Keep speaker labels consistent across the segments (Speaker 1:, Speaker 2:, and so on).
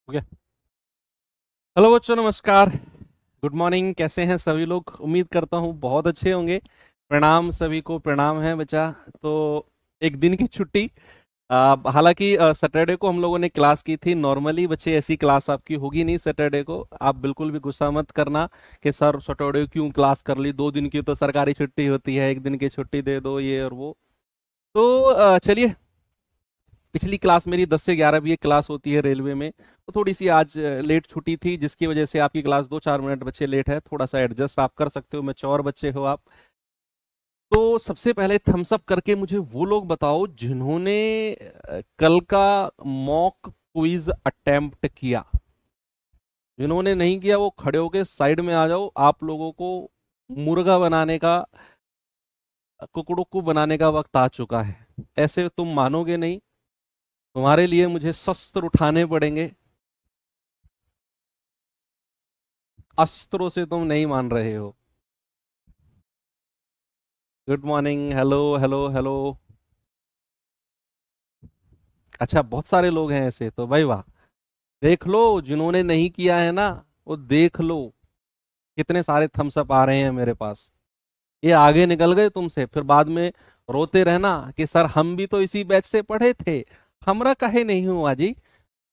Speaker 1: Okay. Hello बच्चों, नमस्कार। Good morning. कैसे हैं सभी लोग? उम्मीद करता हूँ बहुत अच्छे होंगे। प्रणाम, सभी को प्रणाम है बच्चा। तो एक दिन की छुट्टी। हालांकि सैटरडे को हम लोगों ने क्लास की थी। नॉर्मली बच्चे ऐसी क्लास आपकी होगी नहीं सैटरडे को। आप बिल्कुल भी गुस्सा मत करना कि सर सैटरडे को क्यों क्लास कर ली, 2 दिन की तो सरकारी छुट्टी होती है, एक दिन की छुट्टी दे दो, ये और वो। तो चलिए, पिछली क्लास मेरी 10 से 11 भी एक क्लास होती है रेलवे में, तो थोड़ी सी आज लेट छुट्टी थी, जिसकी वजह से आपकी क्लास 2-4 मिनट बच्चे लेट है। थोड़ा सा एडजस्ट आप कर सकते हो, मैच्योर बच्चे हो आप। तो सबसे पहले थम्स अप करके मुझे वो लोग बताओ जिन्होंने कल का मॉक क्विज अटेम्प्ट किया। जिन्होंने नहीं किया वो खड़े होके साइड में आ जाओ। आप लोगों को मुर्गा बनाने का, कुकड़ुक्कू बनाने का वक्त आ चुका है। ऐसे तुम मानोगे नहीं, तुम्हारे लिए मुझे शस्त्र उठाने पड़ेंगे। अस्त्रों से तुम नहीं मान रहे हो। Good morning. Hello hello hello. अच्छा, बहुत सारे लोग हैं ऐसे तो भाई वाह। देख लो, जिन्होंने नहीं किया है ना, वो देख लो कितने सारे थम्स अप आ रहे हैं मेरे पास। ये आगे निकल गए तुमसे, फिर बाद में रोते रहना कि सर हम भी तो इसी बैच से पढ़े थे, हमरा काहे नहीं हुआ जी।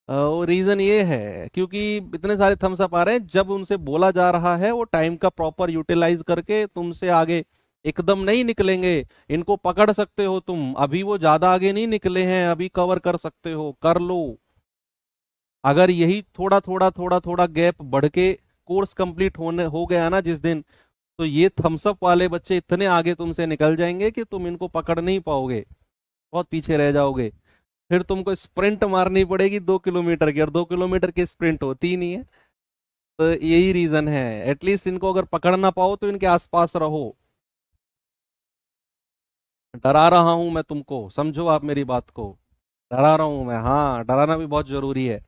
Speaker 1: वो रीजन ये है क्योंकि इतने सारे थम्स अप आ रहे हैं। जब उनसे बोला जा रहा है वो टाइम का प्रॉपर यूटिलाइज करके तुमसे आगे एकदम नहीं निकलेंगे। इनको पकड़ सकते हो तुम, अभी वो ज्यादा आगे नहीं निकले हैं, अभी कवर कर सकते हो, कर लो। अगर यही थोड़ा थोड़ा थोड़ा थोड़ा गैप बढ़ के कोर्स कंप्लीट होने हो गया ना जिस दिन, तो ये थम्स अप वाले बच्चे इतने आगे तुमसे निकल जाएंगे कि तुम इनको पकड़ नहीं पाओगे, बहुत पीछे रह जाओगे। फिर तुमको स्प्रिंट मारनी पड़ेगी 2 किलोमीटर की, और 2 किलोमीटर की स्प्रिंट होती ही नहीं है। तो यही रीजन है। एटलीस्ट इनको अगर पकड़ ना पाओ तो इनके आसपास रहो। डरा रहा हूं मैं तुमको, समझो आप मेरी बात को। डरा रहा हूं मैं, हाँ, डराना भी बहुत जरूरी है।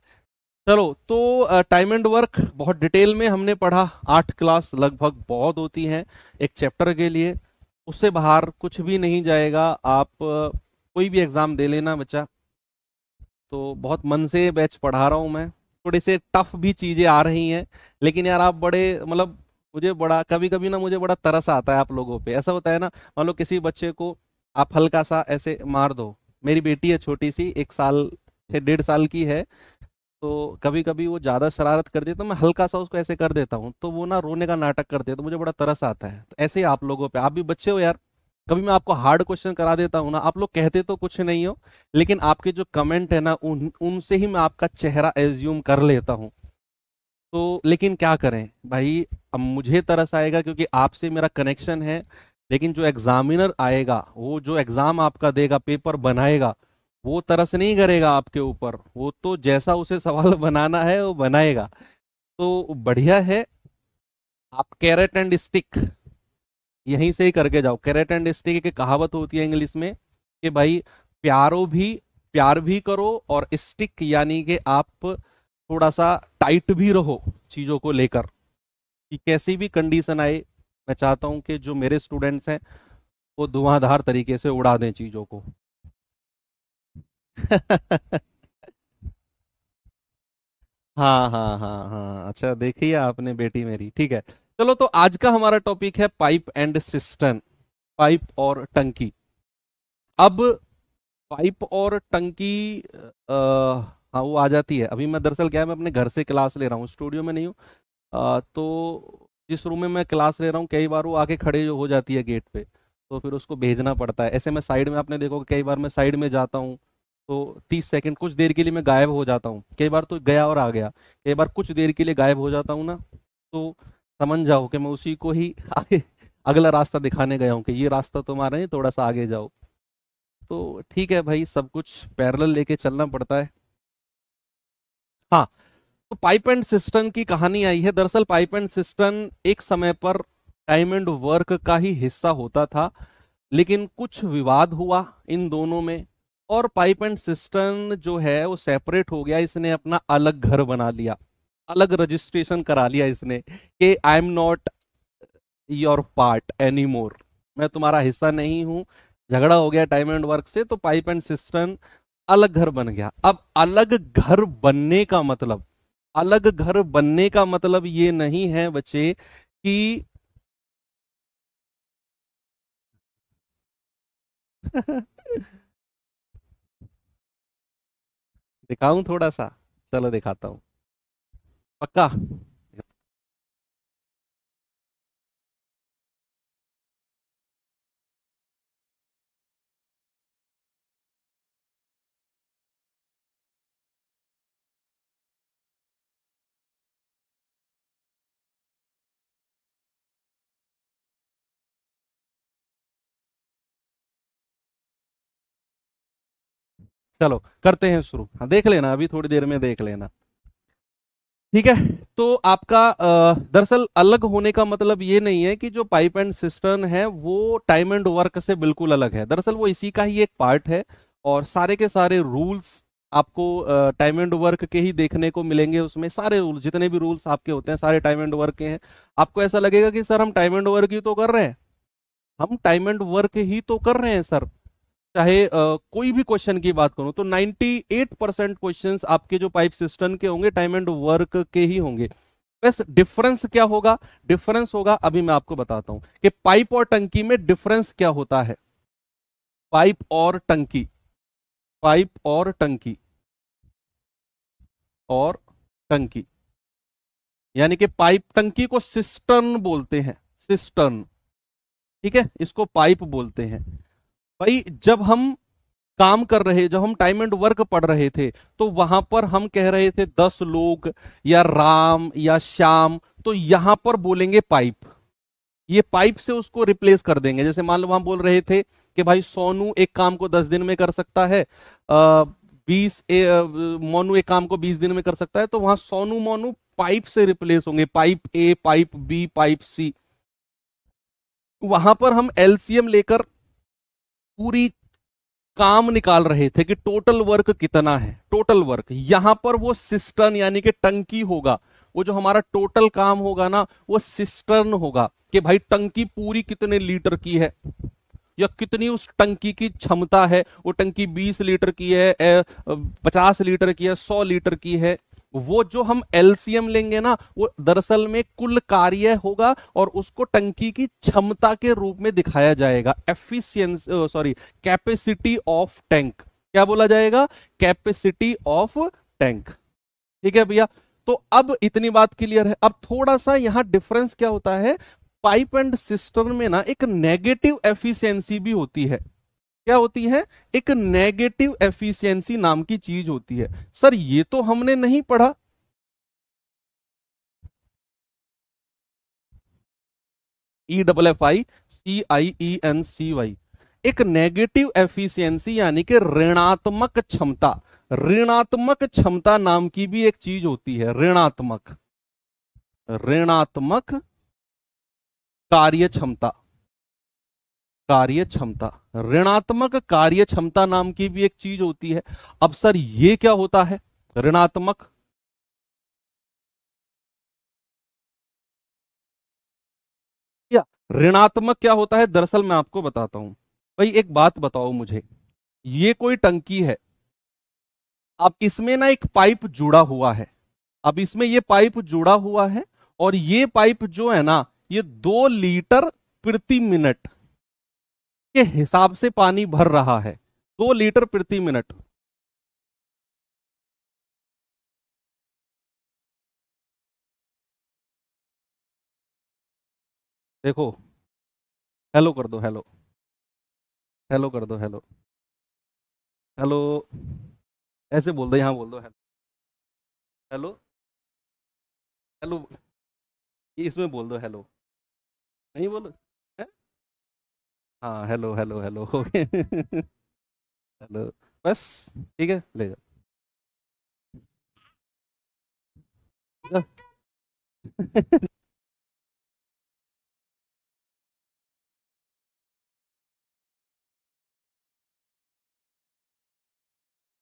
Speaker 1: चलो, तो टाइम एंड वर्क बहुत डिटेल में हमने पढ़ा। 8 क्लास लगभग बहुत होती हैं एक चैप्टर के लिए। उससे बाहर कुछ भी नहीं जाएगा। आप कोई भी एग्जाम दे लेना बच्चा। तो बहुत मन से बैच पढ़ा रहा हूँ मैं। थोड़े से टफ भी चीजें आ रही हैं, लेकिन यार आप बड़े, मतलब मुझे बड़ा कभी कभी ना, मुझे बड़ा तरस आता है आप लोगों पे। ऐसा होता है ना, मान लो किसी बच्चे को आप हल्का सा ऐसे मार दो। मेरी बेटी है छोटी सी, 1 साल से 1.5 साल की है। तो कभी कभी वो ज्यादा शरारत कर देती है, तो मैं हल्का सा उसको ऐसे कर देता हूँ, तो वो ना रोने का नाटक करती है, तो मुझे बड़ा तरस आता है। तो ऐसे ही आप लोगों पे, आप भी बच्चे हो यार। कभी मैं आपको हार्ड क्वेश्चन करा देता हूँ ना, आप लोग कहते तो कुछ नहीं हो, लेकिन आपके जो कमेंट है ना, उनसे ही मैं आपका चेहरा एज्यूम कर लेता हूँ। तो लेकिन क्या करें भाई, अब मुझे तरस आएगा क्योंकि आपसे मेरा कनेक्शन है। लेकिन जो एग्जामिनर आएगा, वो जो एग्जाम आपका देगा, पेपर बनाएगा, वो तरस नहीं करेगा आपके ऊपर। वो तो जैसा उसे सवाल बनाना है वो बनाएगा। तो बढ़िया है, आप कैरेट एंड स्टिक यहीं से ही करके जाओ। कैरेट एंड स्टिक की कहावत होती है इंग्लिश में कि भाई, प्यारो भी प्यार भी करो, और स्टिक यानी कि आप थोड़ा सा टाइट भी रहो चीजों को लेकर, कि कैसी भी कंडीशन आए। मैं चाहता हूं कि जो मेरे स्टूडेंट्स हैं वो धुआंधार तरीके से उड़ा दें चीजों को। हाँ हाँ हाँ हाँ, अच्छा देखिए आपने बेटी मेरी, ठीक है। चलो, तो आज का हमारा टॉपिक है पाइप एंड सिस्टम। पाइप और टंकी। अब पाइप और टंकी, हाँ वो आ जाती है। अभी मैं दरअसल क्या है, मैं अपने घर से क्लास ले रहा हूँ, स्टूडियो में नहीं हूँ। तो जिस रूम में मैं क्लास ले रहा हूँ, कई बार वो आके खड़े हो जाती है गेट पे, तो फिर उसको भेजना पड़ता है। ऐसे मैं साइड में, आपने देखो कई बार मैं साइड में जाता हूँ, तो 30 सेकंड कुछ देर के लिए मैं गायब हो जाता हूँ। कई बार तो गया और आ गया, कई बार कुछ देर के लिए गायब हो जाता हूँ ना। तो समझ जाओ कि मैं उसी को ही आगे अगला रास्ता दिखाने गया हूँ कि ये रास्ता तुम्हारा नहीं, थोड़ा सा आगे जाओ। तो ठीक है भाई, सब कुछ पैरेलल लेके चलना पड़ता है। हाँ, तो पाइप एंड सिस्टम की कहानी आई है। दरअसल पाइप एंड सिस्टम एक समय पर टाइम एंड वर्क का ही हिस्सा होता था, लेकिन कुछ विवाद हुआ इन दोनों में, और पाइप एंड सिस्टम जो है वो सेपरेट हो गया। इसने अपना अलग घर बना लिया, अलग रजिस्ट्रेशन करा लिया इसने कि I am not your part any more, मैं तुम्हारा हिस्सा नहीं हूं। झगड़ा हो गया टाइम एंड वर्क से, तो पाइप एंड सिस्टम अलग घर बन गया। अब अलग घर बनने का मतलब अलग घर बनने का मतलब ये नहीं है बच्चे कि दिखाऊं थोड़ा सा? चलो दिखाता हूं। पक्का? चलो करते हैं शुरू। हाँ देख लेना, अभी थोड़ी देर में देख लेना। ठीक है। तो आपका दरअसल अलग होने का मतलब ये नहीं है कि जो पाइप एंड सिस्टर्न है वो टाइम एंड वर्क से बिल्कुल अलग है। दरअसल वो इसी का ही एक पार्ट है, और सारे के सारे रूल्स आपको टाइम एंड वर्क के ही देखने को मिलेंगे। उसमें सारे रूल, जितने भी रूल्स आपके होते हैं, सारे टाइम एंड वर्क के हैं। आपको ऐसा लगेगा कि सर हम टाइम एंड वर्क ही तो कर रहे हैं, हम टाइम एंड वर्क ही तो कर रहे हैं सर। चाहे कोई भी क्वेश्चन की बात करूं तो 98% क्वेश्चंस आपके जो पाइप सिस्टम के होंगे टाइम एंड वर्क के ही होंगे। बस डिफरेंस क्या होगा? डिफरेंस होगा, अभी मैं आपको बताता हूं कि पाइप और टंकी में डिफरेंस क्या होता है। पाइप और टंकी, पाइप और टंकी, और टंकी, यानी कि पाइप, टंकी को सिस्टर्न बोलते हैं, सिस्टर्न। ठीक है, इसको पाइप बोलते हैं। भाई जब हम काम कर रहे, जब हम टाइम एंड वर्क पढ़ रहे थे, तो वहां पर हम कह रहे थे 10 लोग या राम या श्याम, तो यहां पर बोलेंगे पाइप। ये पाइप से उसको रिप्लेस कर देंगे। जैसे मान लो हम बोल रहे थे कि भाई सोनू एक काम को 10 दिन में कर सकता है, 20 मोनू एक काम को 20 दिन में कर सकता है, तो वहां सोनू मोनू पाइप से रिप्लेस होंगे। Pipe A, pipe B, pipe C. वहां पर हम एलसीएम लेकर पूरी काम निकाल रहे थे कि टोटल वर्क कितना है, टोटल वर्क। यहां पर वो सिस्टर्न यानी कि टंकी होगा। वो जो हमारा टोटल काम होगा ना, वो सिस्टर्न होगा कि भाई टंकी पूरी कितने लीटर की है, या कितनी उस टंकी की क्षमता है। वो टंकी 20 लीटर की है, 50 लीटर की है, 100 लीटर की है। वो जो हम एलसीएम लेंगे ना, वो दरअसल में कुल कार्य होगा, और उसको टंकी की क्षमता के रूप में दिखाया जाएगा। Efficiency, sorry, capacity of tank. क्या बोला जाएगा? Capacity of tank. ठीक है भैया। तो अब इतनी बात क्लियर है। अब थोड़ा सा यहां डिफरेंस क्या होता है, पाइप एंड सिस्टर्न में ना एक नेगेटिव एफिशिएंसी भी होती है। क्या होती है? एक नेगेटिव एफिशिएंसी नाम की चीज होती है। सर ये तो हमने नहीं पढ़ा। EFFICIENCY, एक नेगेटिव एफिशिएंसी यानी कि ऋणात्मक क्षमता। ऋणात्मक क्षमता नाम की भी एक चीज होती है, ऋणात्मक, ऋणात्मक कार्य क्षमता, कार्य क्षमता, ऋणात्मक कार्य क्षमता नाम की भी एक चीज होती है। अब सर ये क्या होता है ऋणात्मक? या ऋणात्मक क्या होता है, दरअसल मैं आपको बताता हूं। भाई एक बात बताओ मुझे, ये कोई टंकी है, अब इसमें ना एक पाइप जुड़ा हुआ है। अब इसमें ये पाइप जुड़ा हुआ है, और ये पाइप जो है ना, ये 2 लीटर प्रति मिनट के हिसाब से पानी भर रहा है। 2 लीटर प्रति मिनट। देखो, हेलो कर दो, हेलो, हेलो कर दो, हेलो, हेलो, ऐसे बोल दो, यहां बोल दो हेलो, हेलो, हेलो, ये इसमें बोल दो हेलो। नहीं बोलो है? हाँ हेलो, हेलो, हेलो हो गए। हेलो, बस। ठीक है, ले जाओ।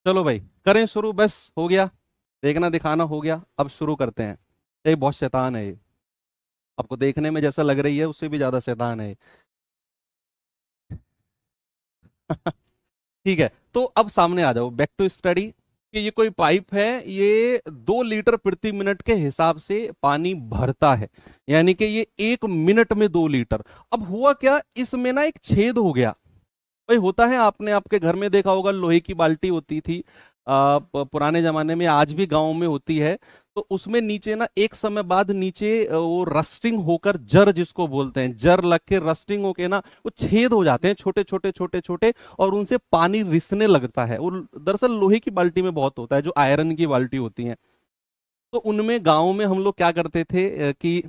Speaker 1: चलो भाई करें शुरू, बस हो गया, देखना दिखाना हो गया, अब शुरू करते हैं। ये बहुत शैतान है ये, आपको देखने में जैसा लग रही है उससे भी ज्यादा शैतान है ये। ठीक है, तो अब सामने आ जाओ, बैक टू स्टडी। कि ये कोई पाइप है, ये 2 लीटर प्रति मिनट के हिसाब से पानी भरता है, यानी कि ये 1 मिनट में 2 लीटर। अब हुआ क्या, इसमें ना एक छेद हो गया। भाई होता है, आपने आपके घर में देखा होगा, लोहे की बाल्टी होती थी पुराने जमाने में, आज भी गांव में होती है। तो उसमें नीचे ना एक समय बाद नीचे वो रस्टिंग होकर, जर जिसको बोलते हैं, जर लग के रस्टिंग होके ना वो छेद हो जाते हैं, छोटे छोटे छोटे छोटे, और उनसे पानी रिसने लगता है। वो दरअसल लोहे की बाल्टी में बहुत होता है, जो आयरन की बाल्टी होती है। तो उनमें गाँव में हम लोग क्या करते थे कि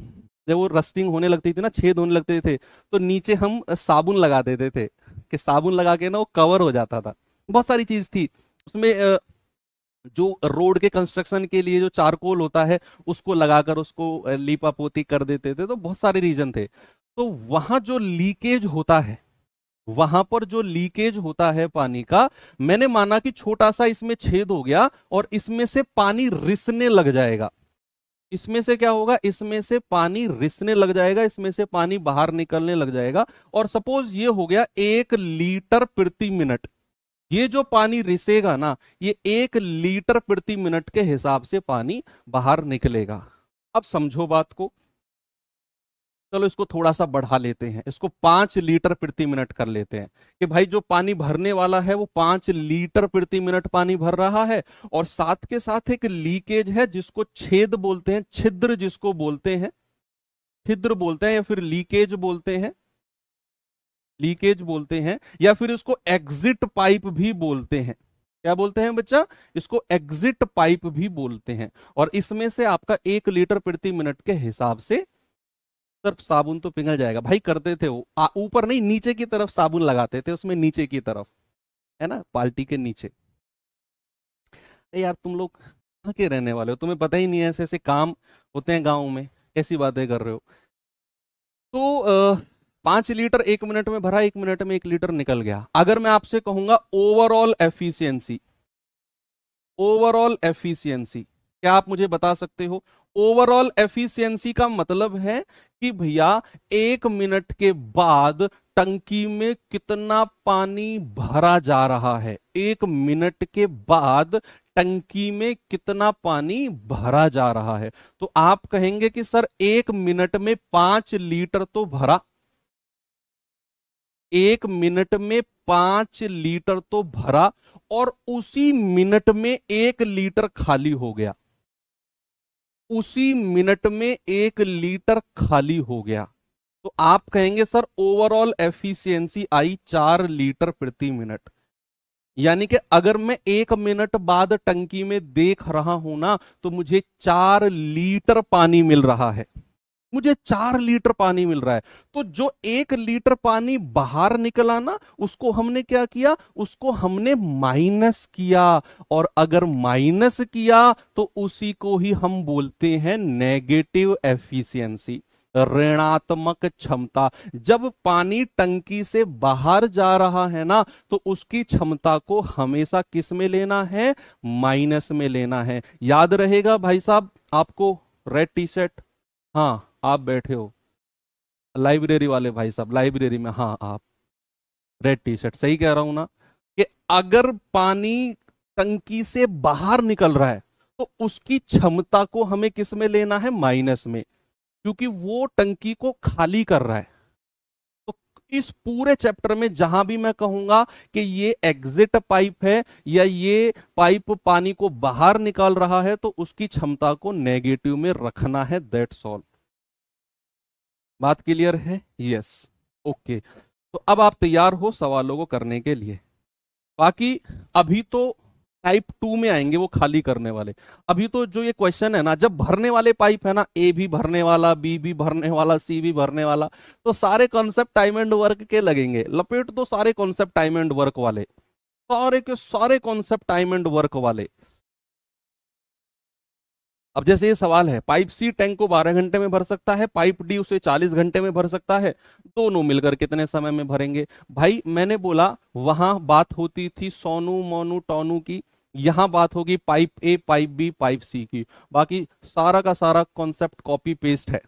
Speaker 1: जब वो रस्टिंग होने लगती थी ना, छेद होने लगते थे, तो नीचे हम साबुन लगा देते थे, कि साबुन लगा के ना वो कवर हो जाता था। बहुत सारी चीज थी उसमें। जो रोड के कंस्ट्रक्शन के लिए जो चारकोल होता है, उसको लगाकर उसको लीपा पोती कर देते थे। तो बहुत सारे रीजन थे। तो वहां जो लीकेज होता है, वहां पर जो लीकेज होता है पानी का, मैंने माना कि छोटा सा इसमें छेद हो गया और इसमें से पानी रिसने लग जाएगा। इसमें से क्या होगा, इसमें से पानी रिसने लग जाएगा, इसमें से पानी बाहर निकलने लग जाएगा। और सपोज ये हो गया 1 लीटर प्रति मिनट। ये जो पानी रिसेगा ना, ये 1 लीटर प्रति मिनट के हिसाब से पानी बाहर निकलेगा। अब समझो बात को, चलो इसको थोड़ा सा बढ़ा लेते हैं, इसको 5 लीटर प्रति मिनट कर लेते हैं। कि भाई जो पानी भरने वाला है वो 5 लीटर प्रति मिनट पानी भर रहा है, और साथ के साथ एक लीकेज है जिसको छेद बोलते हैं, छिद्र जिसको बोलते हैं, छिद्र बोलते हैं, या फिर लीकेज बोलते हैं, लीकेज बोलते हैं, या फिर इसको एग्जिट पाइप भी बोलते हैं। क्या बोलते हैं बच्चा, इसको एग्जिट पाइप भी बोलते हैं। और इसमें से आपका 1 लीटर प्रति मिनट के हिसाब से, सिर्फ साबुन तो पिघल जाएगा भाई, करते थे वो ऊपर नहीं, नीचे की तरफ साबुन लगाते थे उसमें, नीचे की तरफ, है ना, बाल्टी के नीचे। यार तुम लोग कहाँ के रहने वाले हो, तुम्हें पता ही नहीं है ऐसे ऐसे काम होते हैं गाँव में, कैसी बातें कर रहे हो। तो 5 लीटर 1 मिनट में भरा, 1 मिनट में 1 लीटर निकल गया। अगर मैं आपसे कहूंगा ओवरऑल एफिशिएंसी, ओवरऑल एफिशिएंसी, क्या आप मुझे बता सकते हो। ओवरऑल एफिशिएंसी का मतलब है कि भैया 1 मिनट के बाद टंकी में कितना पानी भरा जा रहा है, 1 मिनट के बाद टंकी में कितना पानी भरा जा रहा है। तो आप कहेंगे कि सर 1 मिनट में 5 लीटर तो भरा, 1 मिनट में 5 लीटर तो भरा, और उसी मिनट में 1 लीटर खाली हो गया, उसी मिनट में 1 लीटर खाली हो गया। तो आप कहेंगे सर ओवरऑल एफिशिएंसी आई 4 लीटर प्रति मिनट। यानी कि अगर मैं 1 मिनट बाद टंकी में देख रहा हूं ना, तो मुझे 4 लीटर पानी मिल रहा है, मुझे 4 लीटर पानी मिल रहा है। तो जो 1 लीटर पानी बाहर निकला ना, उसको हमने क्या किया, उसको हमने माइनस किया। और अगर माइनस किया तो उसी को ही हम बोलते हैं नेगेटिव एफिशिएंसी, ऋणात्मक क्षमता। जब पानी टंकी से बाहर जा रहा है ना, तो उसकी क्षमता को हमेशा किस में लेना है, माइनस में लेना है। याद रहेगा भाई साहब आपको, रेड टी शर्ट, हाँ आप बैठे हो, लाइब्रेरी वाले भाई साहब लाइब्रेरी में, हाँ आप, रेड टी शर्ट, सही कह रहा हूं ना, कि अगर पानी टंकी से बाहर निकल रहा है तो उसकी क्षमता को हमें किस में लेना है, माइनस में, क्योंकि वो टंकी को खाली कर रहा है। तो इस पूरे चैप्टर में जहां भी मैं कहूंगा कि ये एग्जिट पाइप है या ये पाइप पानी को बाहर निकाल रहा है, तो उसकी क्षमता को नेगेटिव में रखना है, दैट्स ऑल। बात क्लियर है, यस, ओके। तो अब आप तैयार हो सवालों को करने के लिए। बाकी अभी तो टाइप 2 में आएंगे वो खाली करने वाले। अभी तो जो ये क्वेश्चन है ना, जब भरने वाले पाइप है ना, ए भी भरने वाला, बी भी भरने वाला, सी भी भरने वाला, तो सारे कॉन्सेप्ट टाइम एंड वर्क के लगेंगे। लपेट दो सारे कॉन्सेप्ट टाइम एंड वर्क वाले, सारे के सारे कॉन्सेप्ट टाइम एंड वर्क वाले। अब जैसे ये सवाल है, पाइप सी टैंक को 12 घंटे में भर सकता है, पाइप डी उसे 40 घंटे में भर सकता है, दोनों मिलकर कितने समय में भरेंगे। भाई मैंने बोला वहां बात होती थी सोनू मोनू टोनू की, यहां बात होगी pipe A pipe B pipe C की। बाकी सारा का सारा कॉन्सेप्ट कॉपी पेस्ट है,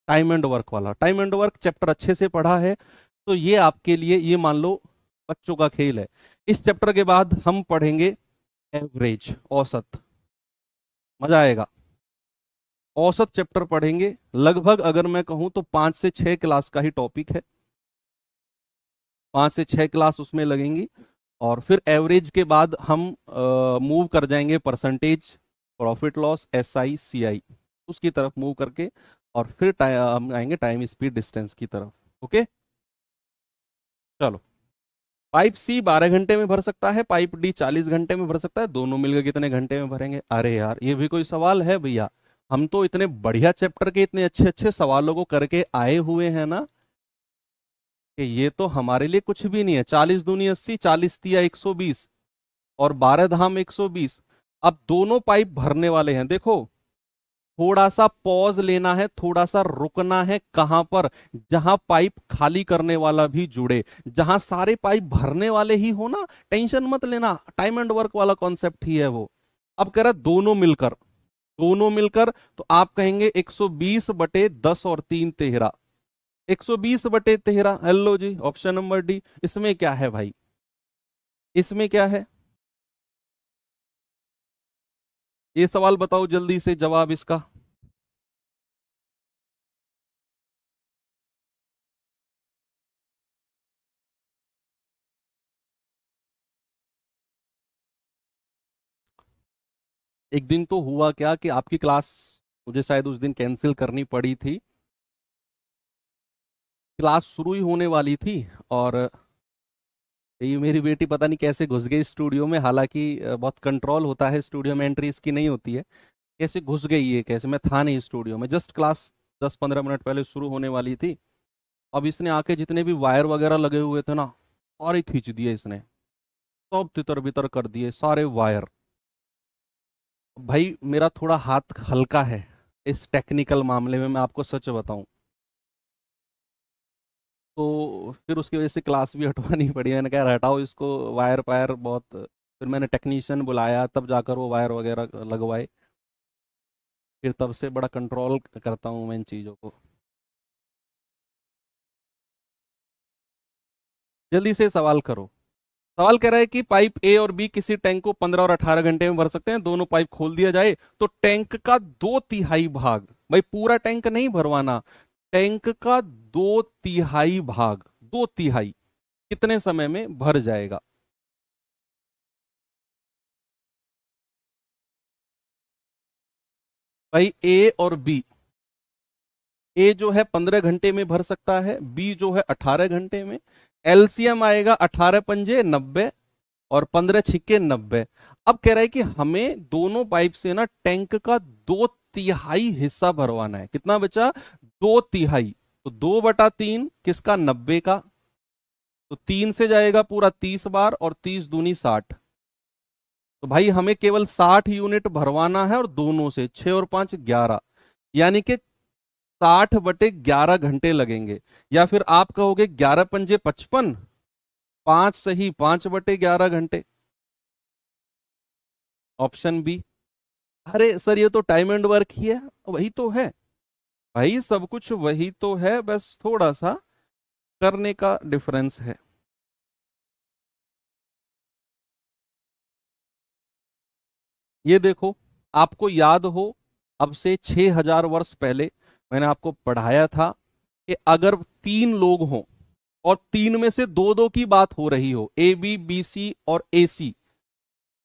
Speaker 1: टाइम एंड वर्क वाला। टाइम एंड वर्क चैप्टर अच्छे से पढ़ा है तो ये आपके लिए, ये मान लो बच्चों का खेल है। इस चैप्टर के बाद हम पढ़ेंगे एवरेज, औसत, मजा आएगा। औसत चैप्टर पढ़ेंगे लगभग, अगर मैं कहूं तो 5 से 6 क्लास का ही टॉपिक है, 5 से 6 क्लास उसमें लगेंगी। और फिर एवरेज के बाद हम मूव कर जाएंगे percentage, profit loss, SI CI, उसकी तरफ मूव करके, और फिर हम आएंगे टाइम स्पीड डिस्टेंस की तरफ। ओके, चलो। पाइप सी 12 घंटे में भर सकता है, पाइप डी 40 घंटे में भर सकता है, दोनों मिलकर कितने घंटे में भरेंगे? अरे यार, ये भी कोई सवाल है भैया? हम तो इतने बढ़िया चैप्टर के इतने अच्छे अच्छे सवालों को करके आए हुए हैं ना, कि ये तो हमारे लिए कुछ भी नहीं है। 40 दूनी 80, 40 तिया 120, और 12 धाम 120। अब दोनों पाइप भरने वाले हैं, देखो, थोड़ा सा पॉज लेना है, थोड़ा सा रुकना है, कहां पर? जहां पाइप खाली करने वाला भी जुड़े, जहां सारे पाइप भरने वाले ही हो ना, टेंशन मत लेना, टाइम एंड वर्क वाला कॉन्सेप्ट ही है वो। अब कह रहा है दोनों मिलकर, दोनों मिलकर, तो आप कहेंगे 120/10 और 3 13, 120/13। हेलो जी, ऑप्शन नंबर डी। इसमें क्या है भाई? इसमें क्या है? ये सवाल बताओ जल्दी से जवाब इसका। एक दिन तो हुआ क्या कि आपकी क्लास मुझे शायद उस दिन कैंसिल करनी पड़ी थी, क्लास शुरू ही होने वाली थी, और ये मेरी बेटी पता नहीं कैसे घुस गई स्टूडियो में, हालांकि बहुत कंट्रोल होता है स्टूडियो में, एंट्री इसकी नहीं होती है। कैसे घुस गई ये, कैसे? मैं था नहीं स्टूडियो में, जस्ट क्लास 10 15 मिनट पहले शुरू होने वाली थी। अब इसने आके जितने भी वायर वगैरह लगे हुए थे ना, सारे खींच दिए इसने, सब तितर बितर कर दिए सारे वायर। भाई मेरा थोड़ा हाथ हल्का है इस टेक्निकल मामले में, मैं आपको सच बताऊं। तो फिर उसकी वजह से क्लास भी हटवानी पड़ी, मैंने कहा हटाओ इसको, वायर पायर बहुत। फिर मैंने टेक्नीशियन बुलाया, तब जाकर वो वायर वगैरह लगवाए। फिर तब से बड़ा कंट्रोल करता हूँ मैं इन चीज़ों को। जल्दी से सवाल करो। सवाल कह रहा है कि पाइप ए और बी किसी टैंक को 15 और 18 घंटे में भर सकते हैं, दोनों पाइप खोल दिया जाए तो टैंक का 2/3 भाग, भाई पूरा टैंक नहीं भरवाना, टैंक का 2/3 भाग, 2/3 कितने समय में भर जाएगा? भाई ए और बी, ए जो है 15 घंटे में भर सकता है, बी जो है 18 घंटे में। एलसीएम आएगा 18 पंजे 90, और 15 छिक्के 90। अब कह रहा है कि हमें दोनों पाइप से ना टैंक का 2/3 हिस्सा भरवाना है। कितना बचा? 2/3। तो 2/3 किसका? 90 का। तो 3 से जाएगा पूरा 30 बार, और 30 दूनी 60। तो भाई हमें केवल 60 यूनिट भरवाना है, और दोनों से 6 और 5 11, यानी कि 60/11 घंटे लगेंगे। या फिर आप कहोगे 11 पंजे 55, 5 सही 5/11 घंटे, ऑप्शन बी। अरे सर, ये तो टाइम एंड वर्क ही है, वही तो है भाई, सब कुछ वही तो है, बस थोड़ा सा करने का डिफरेंस है। ये देखो, आपको याद हो, अब से 6,000 वर्ष पहले मैंने आपको पढ़ाया था कि अगर 3 लोग हों, और 3 में से दो दो की बात हो रही हो, AB BC और AC,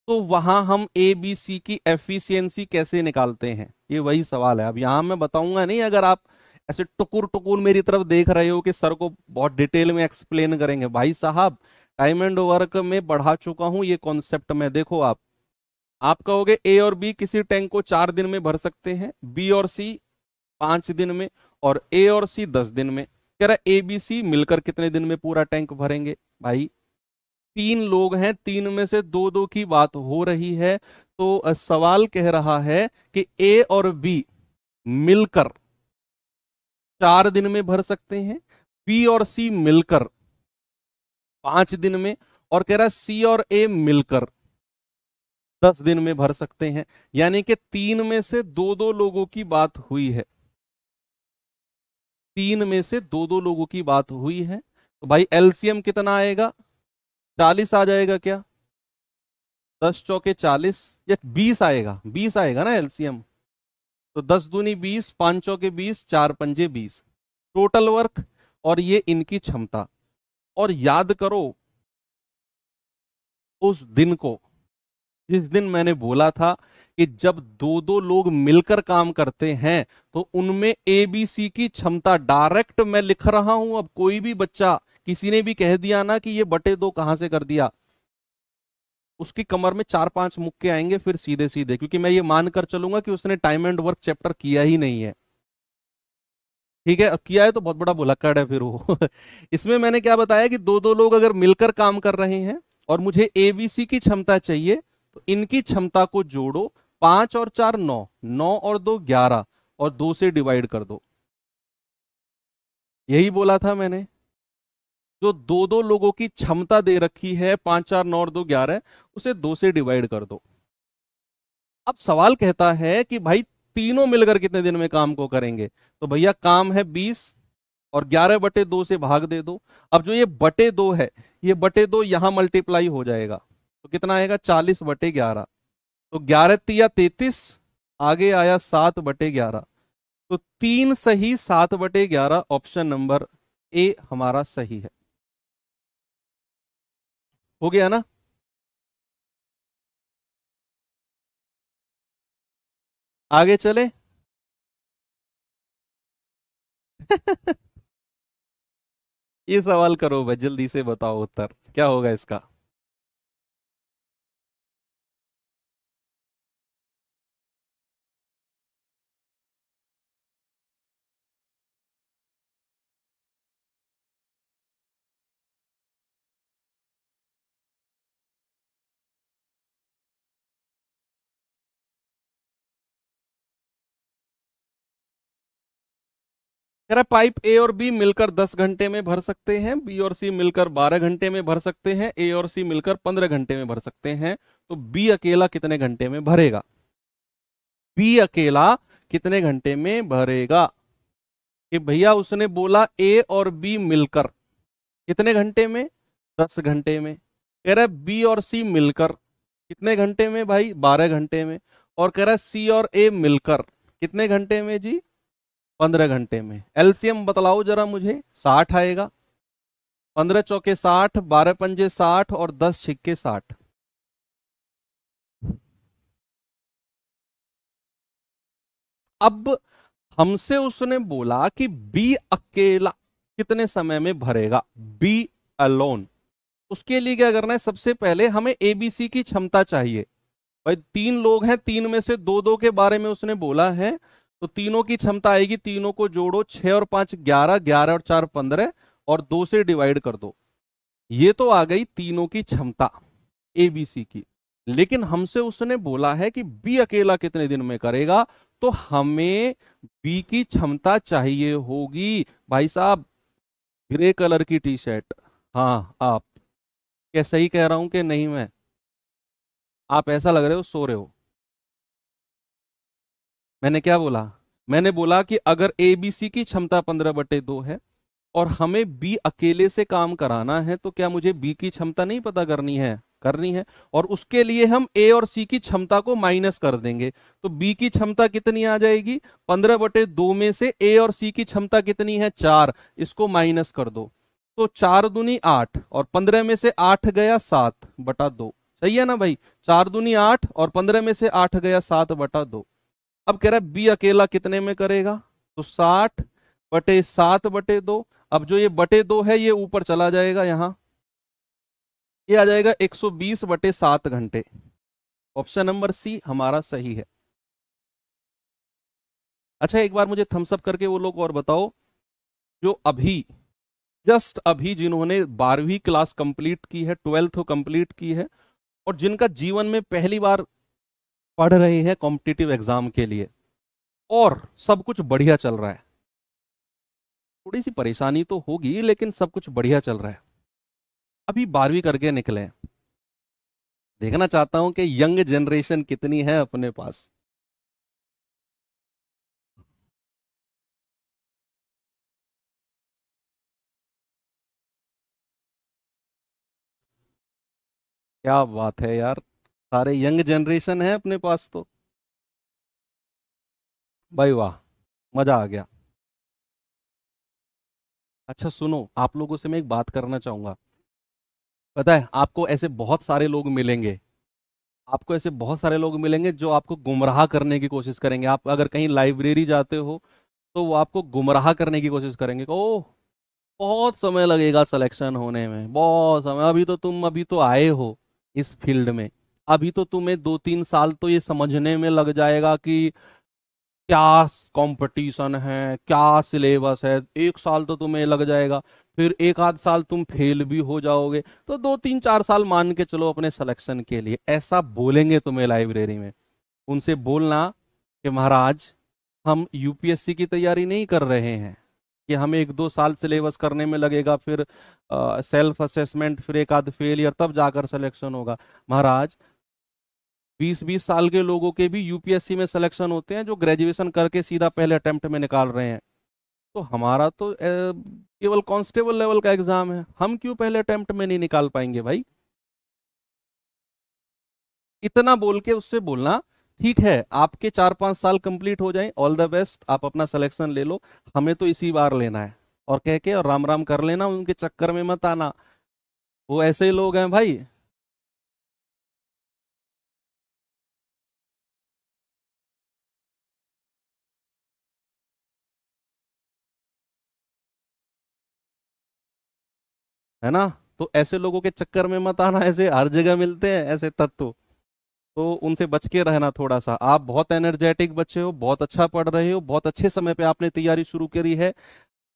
Speaker 1: तो वहां हम ABC की एफिशिएंसी कैसे निकालते हैं? ये वही सवाल है। अब यहां मैं बताऊंगा नहीं, अगर आप ऐसे टुकुर टुकुर मेरी तरफ देख रहे हो कि सर को बहुत डिटेल में एक्सप्लेन करेंगे, भाई साहब टाइम एंड वर्क में बढ़ा चुका हूं ये कॉन्सेप्ट में। देखो आप कहोगे ए और बी किसी टैंक को 4 दिन में भर सकते हैं, बी और सी 5 दिन में, और ए और सी 10 दिन में। कह रहा ए बी सी मिलकर कितने दिन में पूरा टैंक भरेंगे? भाई 3 लोग हैं, 3 में से दो दो की बात हो रही है, तो सवाल कह रहा है कि ए और बी मिलकर 4 दिन में भर सकते हैं, बी और सी मिलकर 5 दिन में, और कह रहा है सी और ए मिलकर 10 दिन में भर सकते हैं। यानी कि 3 में से दो दो लोगों की बात हुई है, 3 में से दो दो लोगों की बात हुई है। तो भाई एलसीएम कितना आएगा? 40 आ जाएगा क्या? 10 चौके 40, या 20 आएगा, 20 आएगा ना एलसीएम। तो 10 दूनी 20, 5 चौके 20, 4 पंजे 20, टोटल वर्क, और ये इनकी क्षमता। और याद करो उस दिन को, जिस दिन मैंने बोला था कि जब दो दो लोग मिलकर काम करते हैं तो उनमें एबीसी की क्षमता, डायरेक्ट मैं लिख रहा हूं। अब कोई भी बच्चा, किसी ने भी कह दिया ना कि ये बटे दो कहां से कर दिया, उसकी कमर में 4-5 मुक्के आएंगे फिर सीधे सीधे, क्योंकि मैं ये मानकर चलूंगा कि उसने टाइम एंड वर्क चैप्टर किया ही नहीं है। ठीक है, अब किया है तो बहुत बड़ा भुलक्कड़ है फिर वो। इसमें मैंने क्या बताया कि दो दो लोग अगर मिलकर काम कर रहे हैं और मुझे एबीसी की क्षमता चाहिए, तो इनकी क्षमता को जोड़ो, 5 और 4 9, 9 और 2 11, और 2 से डिवाइड कर दो। यही बोला था मैंने, जो दो दो लोगों की क्षमता दे रखी है 5 4 9 और 2 11, उसे 2 से डिवाइड कर दो। अब सवाल कहता है कि भाई तीनों मिलकर कितने दिन में काम को करेंगे, तो भैया काम है 20, और 11/2 से भाग दे दो। अब जो ये बटे दो है, ये बटे दो यहां मल्टीप्लाई हो जाएगा, तो कितना आएगा, 40/11। तो 11 तिया 33, आगे आया 7/11। तो 3 सही 7/11, ऑप्शन नंबर ए हमारा सही है। हो गया ना? आगे चले। ये सवाल करो भाई, जल्दी से बताओ उत्तर क्या होगा इसका। कह रहा पाइप ए और बी मिलकर 10 घंटे में भर सकते हैं, बी और सी मिलकर 12 घंटे में भर सकते हैं, ए और सी मिलकर 15 घंटे में भर सकते हैं, तो बी अकेला कितने घंटे में भरेगा? बी अकेला कितने घंटे में भरेगा? कि भैया उसने बोला ए और बी मिलकर कितने घंटे में, 10 घंटे में। कह रहा है बी और सी मिलकर कितने घंटे में भाई, 12 घंटे में। और कह रहा है सी और ए मिलकर कितने घंटे में जी, 15 घंटे में। एलसीएम बतलाओ जरा मुझे, 60 आएगा। 15 चौके 60, 12 पंजे 60, और 10 छिक्के 60। अब हमसे उसने बोला कि बी अकेला कितने समय में भरेगा, बी अलोन। उसके लिए क्या करना है, सबसे पहले हमें एबीसी की क्षमता चाहिए। भाई 3 लोग हैं, 3 में से दो दो के बारे में उसने बोला है, तो तीनों की क्षमता आएगी, तीनों को जोड़ो, 6 और 5 11, 11 और 4 15, और 2 से डिवाइड कर दो। ये तो आ गई तीनों की क्षमता एबीसी की। लेकिन हमसे उसने बोला है कि बी अकेला कितने दिन में करेगा, तो हमें बी की क्षमता चाहिए होगी। भाई साहब, ग्रे कलर की टी शर्ट, हाँ आप, क्या सही कह रहा हूं कि नहीं? मैं, आप ऐसा लग रहे हो सो रहे हो। मैंने क्या बोला? मैंने बोला कि अगर ए बी सी की क्षमता 15/2 है और हमें बी अकेले से काम कराना है, तो क्या मुझे बी की क्षमता नहीं पता करनी है? करनी है। और उसके लिए हम ए और सी की क्षमता को माइनस कर देंगे, तो बी की क्षमता कितनी आ जाएगी, 15/2 में से ए और सी की क्षमता कितनी है, 4, इसको माइनस कर दो। तो 4 दूनी 8, और 15 में से 8 गया 7/2। सही है ना भाई? 4 दूनी 8, और 15 में से 8 गया 7/2। अब कह रहा है बी अकेला कितने में करेगा, तो 60/7/2। अब जो ये बटे 2 है ये ऊपर चला जाएगा, यहां ये आ जाएगा 120/7 घंटे। ऑप्शन नंबर सी हमारा सही है। अच्छा, एक बार मुझे थम्स अप करके वो लोग और बताओ, जो अभी, जस्ट अभी जिन्होंने 12वीं क्लास कंप्लीट की है, 12th कंप्लीट की है, और जिनका जीवन में पहली बार पढ़ रहे हैं कॉम्पिटिटिव एग्जाम के लिए, और सब कुछ बढ़िया चल रहा है। थोड़ी सी परेशानी तो होगी लेकिन सब कुछ बढ़िया चल रहा है, अभी 12वीं करके निकले हैं। देखना चाहता हूं कि यंग जनरेशन कितनी है अपने पास। क्या बात है यार, सारे यंग जनरेशन है अपने पास तो। भाई वाह, मजा आ गया। अच्छा सुनो, आप लोगों से मैं एक बात करना चाहूंगा। पता है, आपको ऐसे बहुत सारे लोग मिलेंगे, आपको ऐसे बहुत सारे लोग मिलेंगे जो आपको गुमराह करने की कोशिश करेंगे। आप अगर कहीं लाइब्रेरी जाते हो तो वो आपको गुमराह करने की कोशिश करेंगे, ओह बहुत समय लगेगा सिलेक्शन होने में, बहुत समय, अभी तो आए हो इस फील्ड में, अभी तो तुम्हें 2-3 साल तो ये समझने में लग जाएगा कि क्या कंपटीशन है, क्या सिलेबस है, 1 साल तो तुम्हें लग जाएगा, फिर एक आध साल तुम फेल भी हो जाओगे, तो 2-3-4 साल मान के चलो अपने सिलेक्शन के लिए। ऐसा बोलेंगे तुम्हें लाइब्रेरी में। उनसे बोलना कि महाराज, हम यूपीएससी की तैयारी नहीं कर रहे हैं कि हमें 1-2 साल सिलेबस करने में लगेगा, फिर सेल्फ असेसमेंट, फिर एक आध फेलियर, तब जाकर सिलेक्शन होगा। महाराज, 20-20 साल के लोगों के भी यूपीएससी में सिलेक्शन होते हैं, जो ग्रेजुएशन करके सीधा पहले अटेम्प्ट में निकाल रहे हैं। तो हमारा तो केवल कांस्टेबल लेवल का एग्जाम है, हम क्यों पहले अटेम्प्ट में नहीं निकाल पाएंगे भाई। इतना बोल के उससे बोलना, ठीक है आपके 4-5 साल कंप्लीट हो जाएं, ऑल द बेस्ट, आप अपना सिलेक्शन ले लो, हमें तो इसी बार लेना है, और कह के और राम राम कर लेना, उनके चक्कर में मत आना। वो ऐसे ही लोग हैं भाई। है ना, तो ऐसे लोगों के चक्कर में मत आना, ऐसे हर जगह मिलते हैं ऐसे तत्व। तो उनसे बच के रहना थोड़ा सा। आप बहुत एनर्जेटिक बच्चे हो, बहुत अच्छा पढ़ रहे हो, बहुत अच्छे समय पे आपने तैयारी शुरू करी है,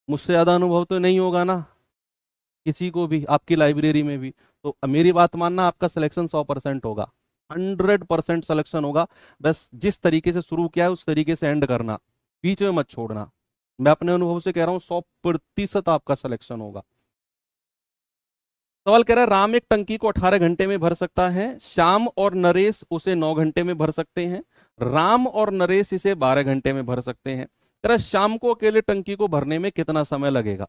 Speaker 1: मुझसे ज्यादा अनुभव तो नहीं होगा ना किसी को भी आपकी लाइब्रेरी में भी। तो मेरी बात मानना, आपका सिलेक्शन 100% होगा, 100% सिलेक्शन होगा। बस जिस तरीके से शुरू किया है उस तरीके से एंड करना, बीच में मत छोड़ना। मैं अपने अनुभव से कह रहा हूँ, 100% आपका सिलेक्शन होगा। सवाल कह रहा है, राम एक टंकी को 18 घंटे में भर सकता है, श्याम और नरेश उसे 9 घंटे में भर सकते हैं, राम और नरेश इसे 12 घंटे में भर सकते हैं। कह रहा है, श्याम को अकेले टंकी को भरने में कितना समय लगेगा।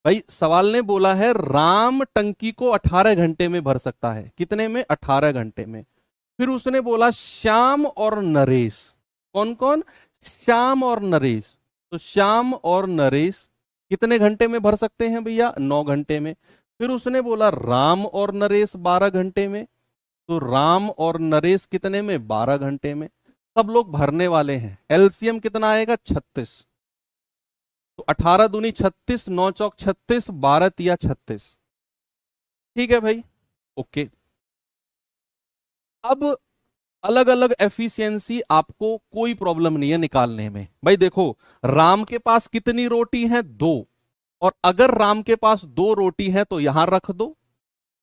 Speaker 1: भाई सवाल ने बोला है राम टंकी को 18 घंटे में भर सकता है, कितने में, 18 घंटे में। फिर उसने बोला श्याम और नरेश, कौन कौन, श्याम और नरेश, तो श्याम और नरेश कितने घंटे में भर सकते हैं भैया, 9 घंटे में। फिर उसने बोला राम और नरेश 12 घंटे में, तो राम और नरेश कितने में, 12 घंटे में। सब लोग भरने वाले हैं, एलसीएम कितना आएगा, 36। तो 18 दूनी 36, 9 चौक 36, 12 तिया 36। ठीक है भाई, ओके। अब अलग अलग एफिशिएंसी आपको कोई प्रॉब्लम नहीं है निकालने में। भाई देखो, राम के पास कितनी रोटी है, 2, और अगर राम के पास 2 रोटी है तो यहां रख दो,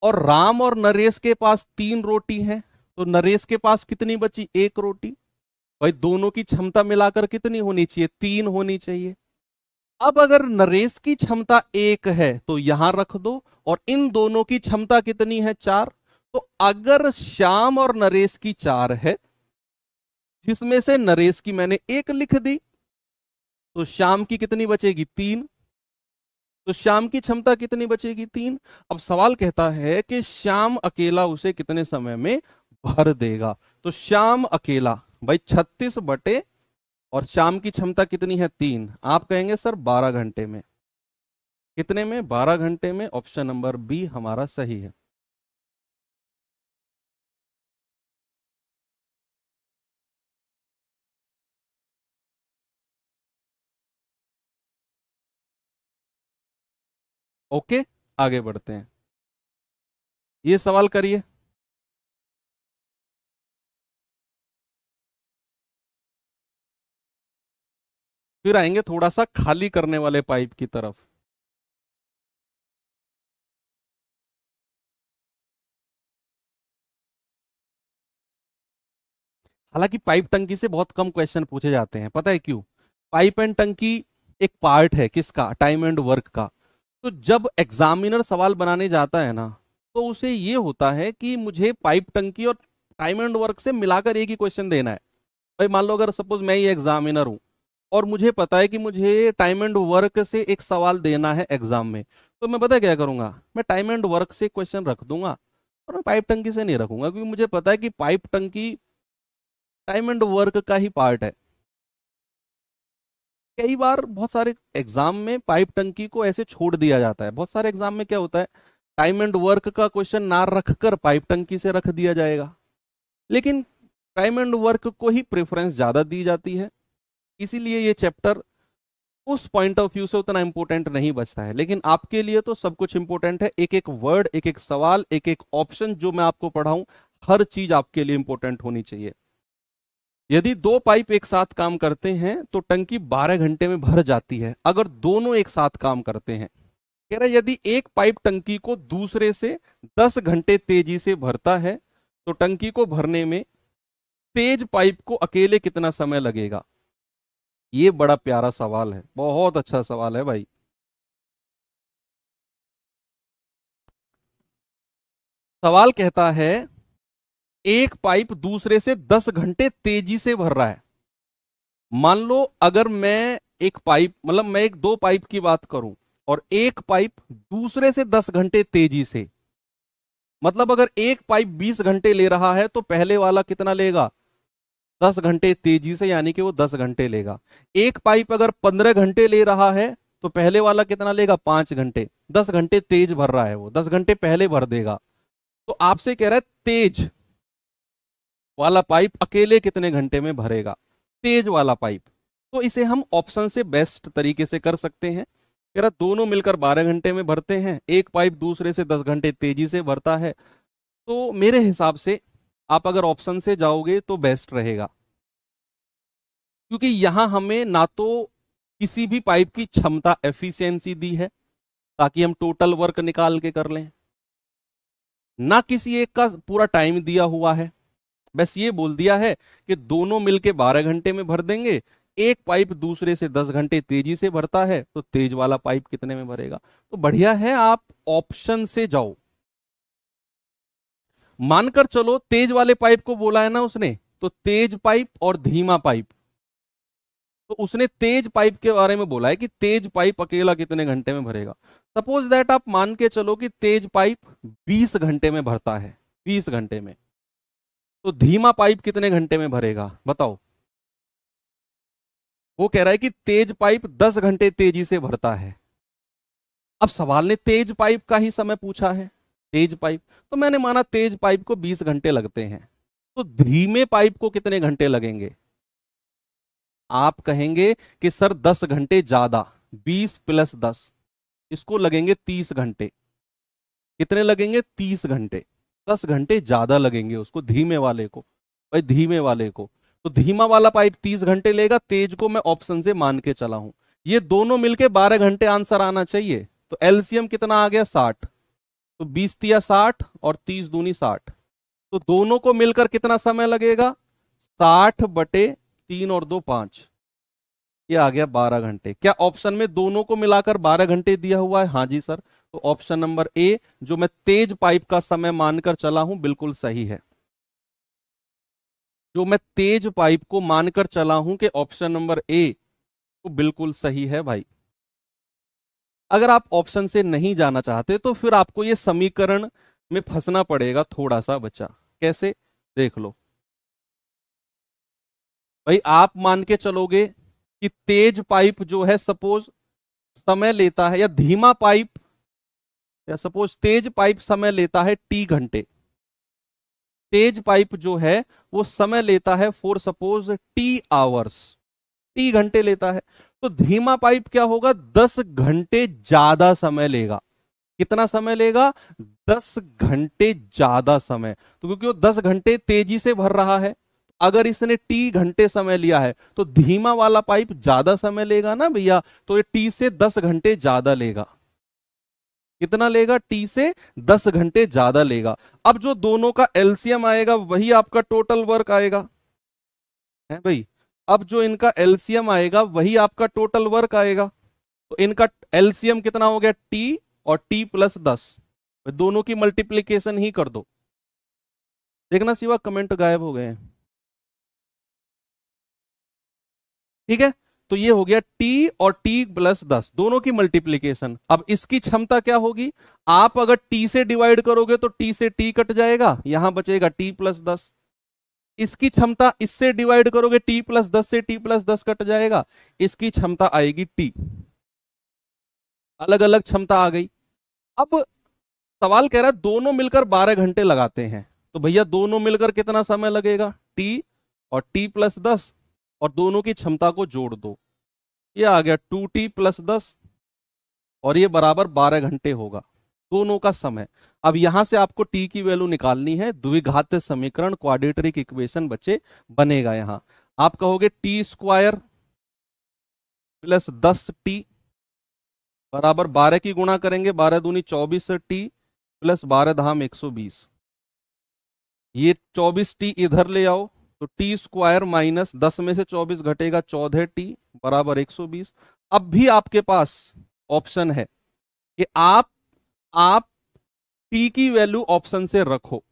Speaker 1: और राम और नरेश के पास 3 रोटी है, तो नरेश के पास कितनी बची, 1 रोटी। भाई दोनों की क्षमता मिलाकर कितनी होनी चाहिए, 3 होनी चाहिए। अब अगर नरेश की क्षमता 1 है तो यहां रख दो, और इन दोनों की क्षमता कितनी है, 4। तो अगर श्याम और नरेश की 4 है, जिसमें से नरेश की मैंने 1 लिख दी, तो श्याम की कितनी बचेगी, 3। तो श्याम की क्षमता कितनी बचेगी, 3। अब सवाल कहता है कि श्याम अकेला उसे कितने समय में भर देगा। तो श्याम अकेला, भाई 36 बटे, और श्याम की क्षमता कितनी है, 3, आप कहेंगे सर 12 घंटे में। कितने में, 12 घंटे में। ऑप्शन नंबर बी हमारा सही है। ओके, आगे बढ़ते हैं। ये सवाल करिए। फिर आएंगे थोड़ा सा खाली करने वाले पाइप की तरफ। हालांकि पाइप टंकी से बहुत कम क्वेश्चन पूछे जाते हैं, पता है क्यों। पाइप एंड टंकी एक पार्ट है किसका, टाइम एंड वर्क का। तो जब एग्जामिनर सवाल बनाने जाता है ना, तो उसे ये होता है कि मुझे पाइप टंकी और टाइम एंड वर्क से मिलाकर एक ही क्वेश्चन देना है। भाई मान लो अगर सपोज मैं ही एग्जामिनर हूं, और मुझे पता है कि मुझे टाइम एंड वर्क से एक सवाल देना है एग्जाम में, तो मैं पता है क्या करूंगा, मैं टाइम एंड वर्क से क्वेश्चन रख दूंगा, और मैं पाइप टंकी से नहीं रखूंगा, क्योंकि मुझे पता है कि पाइप टंकी टाइम एंड वर्क का ही पार्ट है। कई बार बहुत सारे एग्जाम में पाइप टंकी को ऐसे छोड़ दिया जाता है। बहुत सारे एग्जाम में क्या होता है, टाइम एंड वर्क का क्वेश्चन ना रखकर पाइप टंकी से रख दिया जाएगा, लेकिन टाइम एंड वर्क को ही प्रेफरेंस ज्यादा दी जाती है, इसीलिए ये चैप्टर उस पॉइंट ऑफ व्यू से उतना इंपॉर्टेंट नहीं बचता है। लेकिन आपके लिए तो सब कुछ इंपॉर्टेंट है, एक एक वर्ड, एक एक सवाल, एक एक ऑप्शन जो मैं आपको पढ़ाऊं, हर चीज आपके लिए इंपॉर्टेंट होनी चाहिए। यदि दो पाइप एक साथ काम करते हैं तो टंकी 12 घंटे में भर जाती है, अगर दोनों एक साथ काम करते हैं। कह रहे यदि एक पाइप टंकी को दूसरे से 10 घंटे तेजी से भरता है तो टंकी को भरने में तेज पाइप को अकेले कितना समय लगेगा। ये बड़ा प्यारा सवाल है, बहुत अच्छा सवाल है भाई। सवाल कहता है एक पाइप दूसरे से 10 घंटे तेजी से भर रहा है। मान लो अगर मैं एक पाइप, मतलब मैं एक दो पाइप की बात करूं और एक पाइप दूसरे से 10 घंटे तेजी से, मतलब अगर एक पाइप 20 घंटे ले रहा है तो पहले वाला कितना लेगा, 10 घंटे तेजी से, यानी कि वो 10 घंटे लेगा। एक पाइप अगर 15 घंटे ले रहा है तो पहले वाला कितना लेगा, 5 घंटे। 10 घंटे तेज भर रहा है, वो 10 घंटे पहले भर देगा। तो आपसे कह रहा है तेज वाला पाइप अकेले कितने घंटे में भरेगा, तेज वाला पाइप। तो इसे हम ऑप्शन से बेस्ट तरीके से कर सकते हैं। कह रहा दोनों मिलकर 12 घंटे में भरते हैं, एक पाइप दूसरे से 10 घंटे तेजी से भरता है। तो मेरे हिसाब से आप अगर ऑप्शन से जाओगे तो बेस्ट रहेगा, क्योंकि यहां हमें ना तो किसी भी पाइप की क्षमता एफिशिएंसी दी है ताकि हम टोटल वर्क निकाल के कर लें, ना किसी एक का पूरा टाइम दिया हुआ है। बस ये बोल दिया है कि दोनों मिलके 12 घंटे में भर देंगे। एक पाइप दूसरे से 10 घंटे तेजी से भरता है तो तेज वाला पाइप कितने में भरेगा। तो बढ़िया है, आप ऑप्शन से जाओ। मानकर चलो तेज वाले पाइप को बोला है ना उसने, तो तेज पाइप और धीमा पाइप, तो उसने तेज पाइप के बारे में बोला है कि तेज पाइप अकेला कितने घंटे में भरेगा। सपोज दैट आप मान के चलो कि तेज पाइप 20 घंटे में भरता है, 20 घंटे में, तो धीमा पाइप कितने घंटे में भरेगा बताओ। वो कह रहा है कि तेज पाइप 10 घंटे तेजी से भरता है। अब सवाल ने तेज पाइप का ही समय पूछा है, तेज पाइप, तो मैंने माना तेज पाइप को 20 घंटे लगते हैं। तो धीमे पाइप को कितने घंटे लगेंगे। आप कहेंगे कि सर 10 घंटे ज्यादा, 20 + 10, इसको लगेंगे 30 घंटे। कितने लगेंगे, 30 घंटे। 10 घंटे ज्यादा लगेंगे उसको, धीमे वाले को। भाई धीमे वाले को, तो धीमा वाला पाइप 30 घंटे लेगा, तेज को मैं ऑप्शन से मान के चला हूं। ये दोनों मिलके 12 घंटे आंसर आना चाहिए। तो एलसीएम कितना आ गया, 60। तो 20 तिया 60 और 30 दूनी 60, तो दोनों को मिलकर कितना समय लगेगा, 60/3 और 2 5, ये आ गया 12 घंटे। क्या ऑप्शन में दोनों को मिलाकर 12 घंटे दिया हुआ है, हाँ जी सर। तो ऑप्शन नंबर ए, जो मैं तेज पाइप का समय मानकर चला हूं, बिल्कुल सही है। जो मैं तेज पाइप को मानकर चला हूं कि ऑप्शन नंबर ए, तो बिल्कुल सही है भाई। अगर आप ऑप्शन से नहीं जाना चाहते तो फिर आपको ये समीकरण में फंसना पड़ेगा थोड़ा सा बच्चा। कैसे, देख लो भाई। आप मान के चलोगे कि तेज पाइप जो है सपोज समय लेता है, या धीमा पाइप, या सपोज तेज पाइप समय लेता है T घंटे। तेज पाइप जो है वो समय लेता है for suppose T hours, T घंटे लेता है। तो धीमा पाइप क्या होगा, 10 घंटे ज्यादा समय लेगा। कितना समय लेगा, 10 घंटे ज्यादा समय। तो क्योंकि वो 10 घंटे तेजी से भर रहा है, अगर इसने T घंटे समय लिया है तो धीमा वाला पाइप ज्यादा समय लेगा ना भैया, तो ये T से 10 घंटे ज्यादा लेगा। कितना लेगा, T से 10 घंटे ज्यादा लेगा। अब जो दोनों का एलसीएम आएगा वही आपका टोटल वर्क आएगा, है भाई। अब जो इनका एलसीएम आएगा वही आपका टोटल वर्क आएगा। तो इनका एलसीएम कितना हो गया, T और T + 10, दोनों की मल्टीप्लीकेशन ही कर दो। देखना सिवा कमेंट गायब हो गए हैं, ठीक है। तो ये हो गया टी और टी प्लस 10 दोनों की मल्टीप्लीकेशन। अब इसकी क्षमता क्या होगी, आप अगर टी से डिवाइड करोगे तो टी से टी कट जाएगा, यहां बचेगा टी प्लस 10। इसकी क्षमता इससे डिवाइड करोगे टी प्लस 10 से टी प्लस 10 कट जाएगा, इसकी क्षमता आएगी टी। अलग अलग क्षमता आ गई। अब सवाल कह रहा है दोनों मिलकर 12 घंटे लगाते हैं, तो भैया दोनों मिलकर कितना समय लगेगा, टी और टी प्लस 10, और दोनों की क्षमता को जोड़ दो, ये आ गया 2t प्लस 10, और ये बराबर 12 घंटे होगा दोनों का समय। अब यहां से आपको t की वैल्यू निकालनी है, द्विघात समीकरण क्वाड्रेटिक इक्वेशन बच्चे बनेगा। यहां आप कहोगे टी स्क्वायर प्लस 10t बराबर 12 की गुणा करेंगे, 12 दूनी 24 से टी प्लस 12 धाम 120, ये 24t इधर ले आओ तो टी स्क्वायर माइनस 10 में से 24 घटेगा 14t बराबर 120। अब भी आपके पास ऑप्शन है कि आप टी की वैल्यू ऑप्शन से रखो।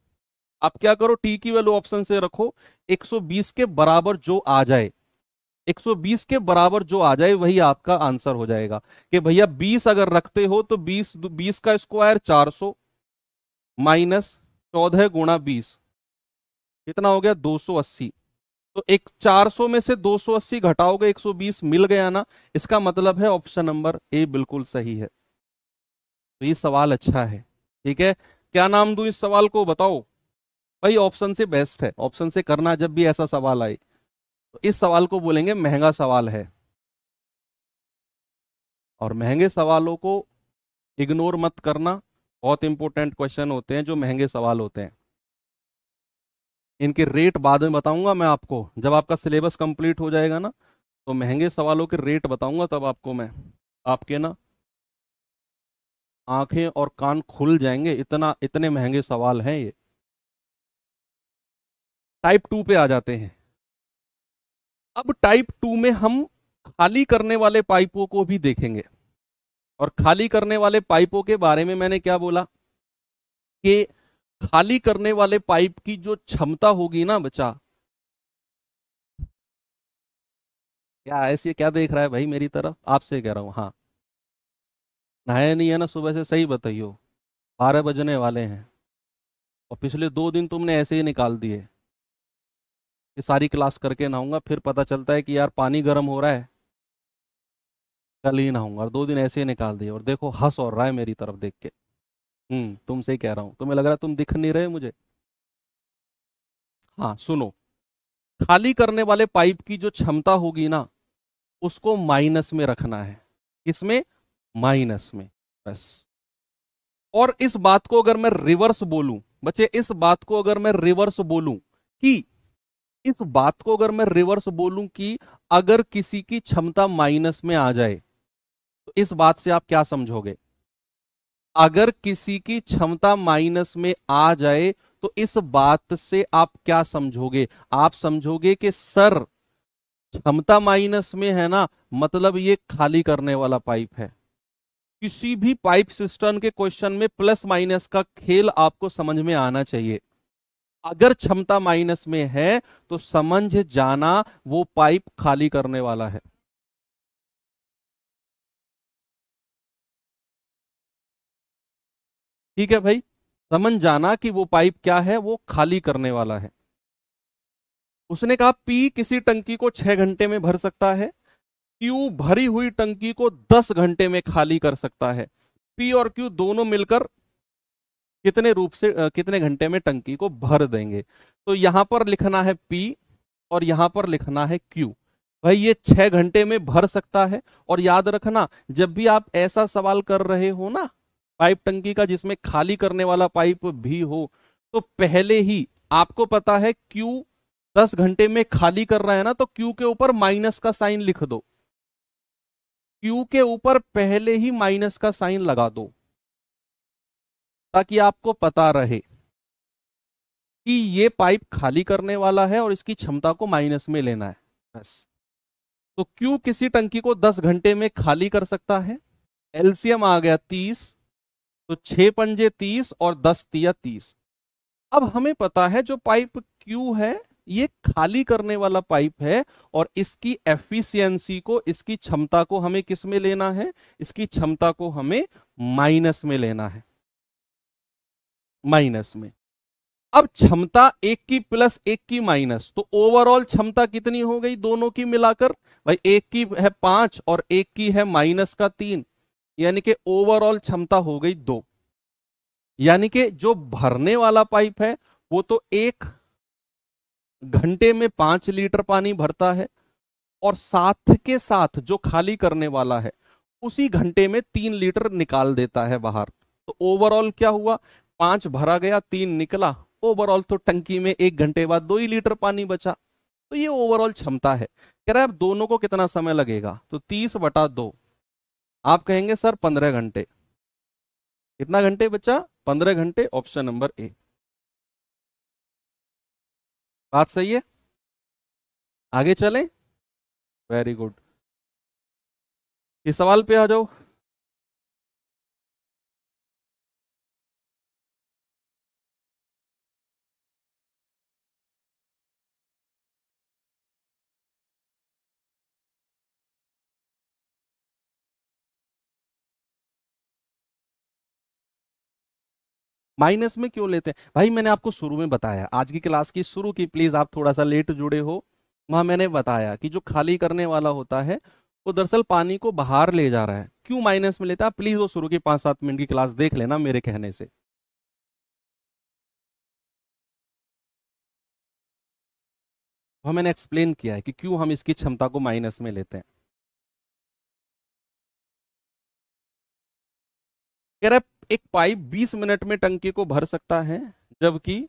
Speaker 1: आप क्या करो, टी की वैल्यू ऑप्शन से रखो, 120 के बराबर जो आ जाए, 120 के बराबर जो आ जाए वही आपका आंसर हो जाएगा। कि भैया 20 अगर रखते हो तो 20 का स्क्वायर 400 माइनस 14 गुणा 20 कितना हो गया 280। तो एक 400 में से 280 घटाओगे 120 मिल गया ना, इसका मतलब है ऑप्शन नंबर ए बिल्कुल सही है। तो ये सवाल अच्छा है, ठीक है। क्या नाम दूं इस सवाल को, बताओ भाई। ऑप्शन से बेस्ट है, ऑप्शन से करना जब भी ऐसा सवाल आए। तो इस सवाल को बोलेंगे महंगा सवाल है, और महंगे सवालों को इग्नोर मत करना। बहुत इंपॉर्टेंट क्वेश्चन होते हैं जो महंगे सवाल होते हैं। इनके रेट बाद में बताऊंगा मैं आपको, जब आपका सिलेबस कंप्लीट हो जाएगा ना, तो महंगे सवालों के रेट बताऊंगा, तब आपको मैं आपके ना आंखें और कान खुल जाएंगे, इतने महंगे सवाल हैं ये। टाइप 2 पे आ जाते हैं। अब टाइप 2 में हम खाली करने वाले पाइपों को भी देखेंगे। और खाली करने वाले पाइपों के बारे में मैंने क्या बोला कि खाली करने वाले पाइप की जो क्षमता होगी ना बच्चा, क्या ऐसे क्या देख रहा है भाई मेरी तरफ, आपसे कह रहा हूं। हाँ, नहाया नहीं है ना सुबह से, सही बताइयो। 12 बजने वाले हैं और पिछले 2 दिन तुमने ऐसे ही निकाल दिए कि सारी क्लास करके नहाऊंगा, फिर पता चलता है कि यार पानी गर्म हो रहा है, कल ही नहाऊंगा, और 2 दिन ऐसे ही निकाल दिए। और देखो हंस और रहा है मेरी तरफ देख के। तुमसे ही कह रहा हूं, तुम्हें लग रहा है तुम दिख नहीं रहे मुझे। हाँ सुनो, खाली करने वाले पाइप की जो क्षमता होगी ना, उसको माइनस में रखना है। किसमें, माइनस में, बस। और इस बात को अगर मैं रिवर्स बोलूं बच्चे, इस बात को अगर मैं रिवर्स बोलूं कि इस बात को अगर मैं रिवर्स बोलूं कि अगर किसी की क्षमता माइनस में आ जाए, तो इस बात से आप क्या समझोगे। अगर किसी की क्षमता माइनस में आ जाए तो इस बात से आप क्या समझोगे, आप समझोगे कि सर क्षमता माइनस में है ना, मतलब ये खाली करने वाला पाइप है। किसी भी पाइप सिस्टम के क्वेश्चन में प्लस माइनस का खेल आपको समझ में आना चाहिए। अगर क्षमता माइनस में है तो समझ जाना वो पाइप खाली करने वाला है। ठीक है भाई, समझ जाना कि वो पाइप क्या है, वो खाली करने वाला है। उसने कहा पी किसी टंकी को 6 घंटे में भर सकता है, क्यू भरी हुई टंकी को 10 घंटे में खाली कर सकता है। पी और क्यू दोनों मिलकर कितने रूप से कितने घंटे में टंकी को भर देंगे। तो यहां पर लिखना है पी और यहां पर लिखना है क्यू। भाई ये 6 घंटे में भर सकता है। और याद रखना, जब भी आप ऐसा सवाल कर रहे हो ना पाइप टंकी का जिसमें खाली करने वाला पाइप भी हो, तो पहले ही आपको पता है क्यू 10 घंटे में खाली कर रहा है ना, तो क्यू के ऊपर माइनस का साइन लिख दो। क्यू के ऊपर पहले ही माइनस का साइन लगा दो, ताकि आपको पता रहे कि ये पाइप खाली करने वाला है और इसकी क्षमता को माइनस में लेना है, बस। तो क्यू किसी टंकी को 10 घंटे में खाली कर सकता है। एलसीएम आ गया 30, तो 6 पंजे 30 और 10 तिया 30। अब हमें पता है जो पाइप क्यू है ये खाली करने वाला पाइप है, और इसकी एफिशिएंसी को, इसकी क्षमता को हमें किस में लेना है? इसकी क्षमता को हमें माइनस में लेना है, माइनस में। अब क्षमता एक की प्लस एक की माइनस, तो ओवरऑल क्षमता कितनी हो गई दोनों की मिलाकर? भाई एक की है 5 और एक की है माइनस का 3, यानी कि ओवरऑल क्षमता हो गई 2। यानी कि जो भरने वाला पाइप है वो तो 1 घंटे में 5 लीटर पानी भरता है, और साथ के साथ जो खाली करने वाला है उसी घंटे में 3 लीटर निकाल देता है बाहर। तो ओवरऑल क्या हुआ? 5 भरा गया, 3 निकला। ओवरऑल तो टंकी में 1 घंटे बाद 2 ही लीटर पानी बचा। तो ये ओवरऑल क्षमता है। कह रहा है अब दोनों को कितना समय लगेगा? तो 30/2। आप कहेंगे सर 15 घंटे। कितना घंटे बचा? 15 घंटे। Option number A. बात सही है? आगे चलें? Very good. इस सवाल पे आ जाओ। माइनस में क्यों लेते हैं भाई? मैंने आपको शुरू में बताया, आज की क्लास की शुरू की, प्लीज आप थोड़ा सा लेट जुड़े हो। वहां मैंने बताया कि जो खाली करने वाला होता है वो दरअसल पानी को बाहर ले जा रहा है। क्यों माइनस में लेता है? प्लीज वो शुरू की 5-7 मिनट की क्लास देख लेना मेरे कहने से। वह मैंने एक्सप्लेन किया है कि क्यों हम इसकी क्षमता को माइनस में लेते हैं। कह रहा है एक पाइप 20 मिनट में टंकी को भर सकता है, जबकि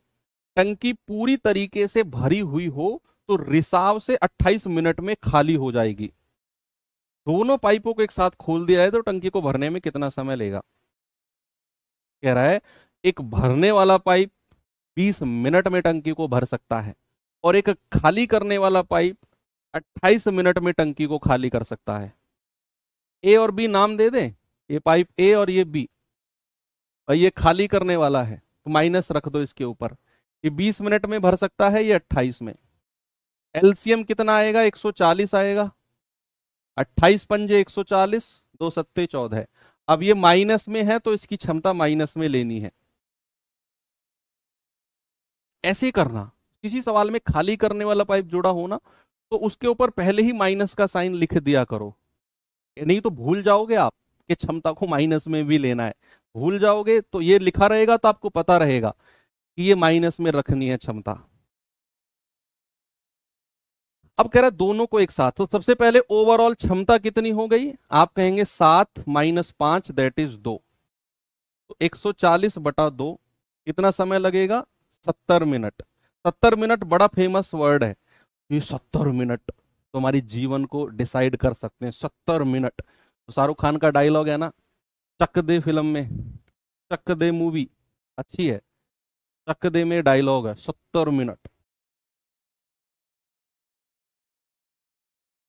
Speaker 1: टंकी पूरी तरीके से भरी हुई हो तो रिसाव से 28 मिनट में खाली हो जाएगी। दोनों पाइपों को एक साथ खोल दिया है तो टंकी को भरने में कितना समय लेगा? कह रहा है एक भरने वाला पाइप 20 मिनट में टंकी को भर सकता है, और एक खाली करने वाला पाइप 28 मिनट में टंकी को खाली कर सकता है। ए और बी नाम दे दें, ये पाइप ए और ये बी। और ये खाली करने वाला है तो माइनस रख दो इसके ऊपर। ये 20 मिनट में भर सकता है, ये 28 में। एलसीएम कितना आएगा? 140 आएगा। 28 पंजे 140, 2 सत्ते 14। अब ये माइनस में है तो इसकी क्षमता माइनस में लेनी है। ऐसे ही करना, किसी सवाल में खाली करने वाला पाइप जुड़ा हो ना, तो उसके ऊपर पहले ही माइनस का साइन लिख दिया करो। नहीं तो भूल जाओगे आप कि क्षमता को माइनस में भी लेना है। भूल जाओगे तो ये लिखा रहेगा तो आपको पता रहेगा कि ये माइनस में रखनी है क्षमता। अब कह रहा है दोनों को एक साथ, तो सबसे पहले ओवरऑल क्षमता कितनी हो गई? आप कहेंगे 7 - 5 दैट इज 2। तो 140/2 कितना समय लगेगा? 70 मिनट। 70 मिनट बड़ा फेमस वर्ड है। ये 70 मिनट तुम्हारी जीवन को डिसाइड कर सकते हैं। 70 मिनट तो शाहरुख खान का डायलॉग है ना, चक दे फिल्म में, चक दे मूवी अच्छी है, चक दे में डायलॉग है 70 मिनट।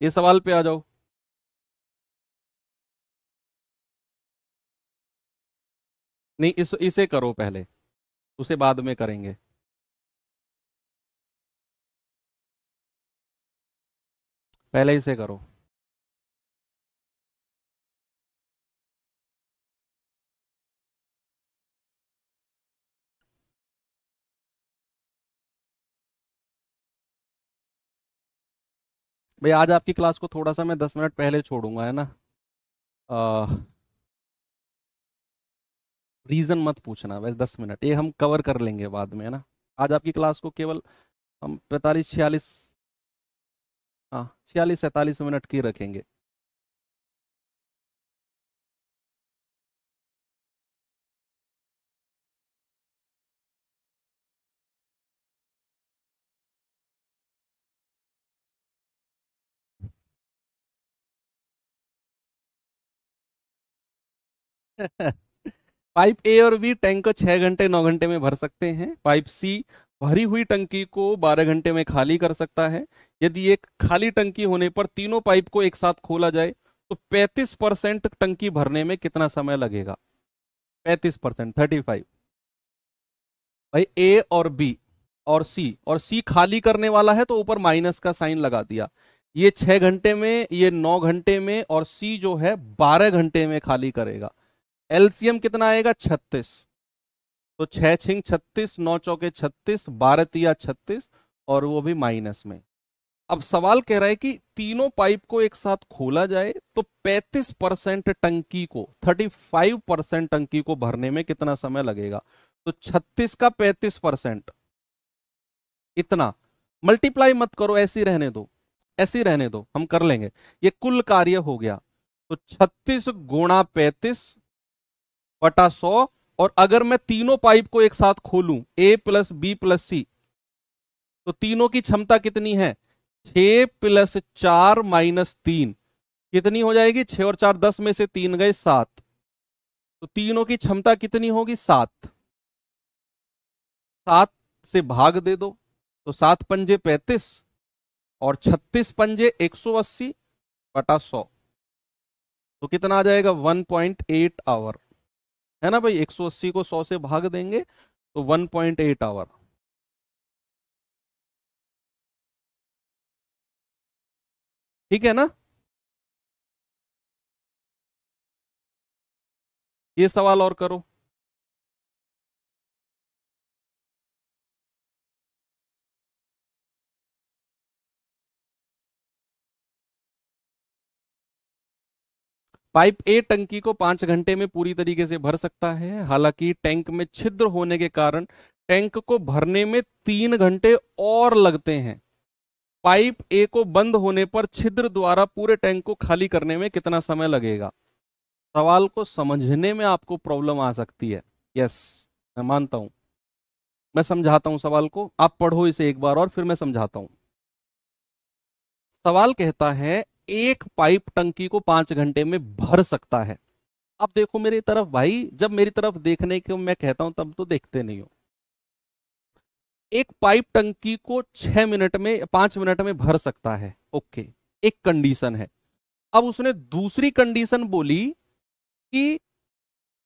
Speaker 1: ये सवाल पे आ जाओ। नहीं, इसे करो पहले, उसे बाद में करेंगे। पहले इसे करो। भाई आज आपकी क्लास को थोड़ा सा मैं 10 मिनट पहले छोड़ूंगा, है ना। रीजन मत पूछना, बस 10 मिनट ये हम कवर कर लेंगे बाद में, है ना। आज आपकी क्लास को केवल हम 45-46, हाँ 46-47 मिनट की रखेंगे। पाइप ए और बी टैंक को 6 घंटे 9 घंटे में भर सकते हैं। पाइप सी भरी हुई टंकी को 12 घंटे में खाली कर सकता है। यदि एक खाली टंकी होने पर तीनों पाइप को एक साथ खोला जाए तो 35% टंकी भरने में कितना समय लगेगा? 35%, 35। भाई ए और बी और सी खाली करने वाला है तो ऊपर माइनस का साइन लगा दिया। ये 6 घंटे में, ये 9 घंटे में, और सी जो है 12 घंटे में खाली करेगा। एलसीएम कितना आएगा? 36। तो 6 6 36, 9 चौके 36, 12 तिया 36, और वो भी माइनस में। अब सवाल कह रहा है कि तीनों पाइप को एक साथ खोला जाए तो 35% टंकी को, 35% टंकी को भरने में कितना समय लगेगा? तो 36 का 35%, इतना। मल्टीप्लाई मत करो, ऐसे ही रहने दो, ऐसे ही रहने दो, हम कर लेंगे। ये कुल कार्य हो गया। तो 36 गुणा 35 बटा 100। और अगर मैं तीनों पाइप को एक साथ खोलूं, ए प्लस बी प्लस सी, तो तीनों की क्षमता कितनी है? 6 + 4 - 3 कितनी हो जाएगी? 6 और 4 10 में से 3 गए 7। तो तीनों की क्षमता कितनी होगी? 7। 7 से भाग दे दो, तो 7 पंजे 35 और 36 पंजे 180 बटा 100। तो कितना आ जाएगा? 1.8 आवर, है ना भाई। 180 को 100 से भाग देंगे तो 1.8 आवर। ठीक है ना? ये सवाल और करो। पाइप ए टंकी को 5 घंटे में पूरी तरीके से भर सकता है। हालांकि टैंक में छिद्र होने के कारण टैंक को भरने में 3 घंटे और लगते हैं। पाइप ए को बंद होने पर छिद्र द्वारा पूरे टैंक को खाली करने में कितना समय लगेगा? सवाल को समझने में आपको प्रॉब्लम आ सकती है। यस, मैं मानता हूं। मैं समझाता हूं सवाल को, आप पढ़ो इसे एक बार और फिर मैं समझाता हूं। सवाल कहता है एक पाइप टंकी को 5 घंटे में भर सकता है। अब देखो मेरी तरफ भाई, जब मेरी तरफ देखने को मैं कहता हूं तब तो देखते नहीं हो। एक पाइप टंकी को 6 मिनट में, 5 मिनट में भर सकता है, ओके, एक कंडीशन है। अब उसने दूसरी कंडीशन बोली कि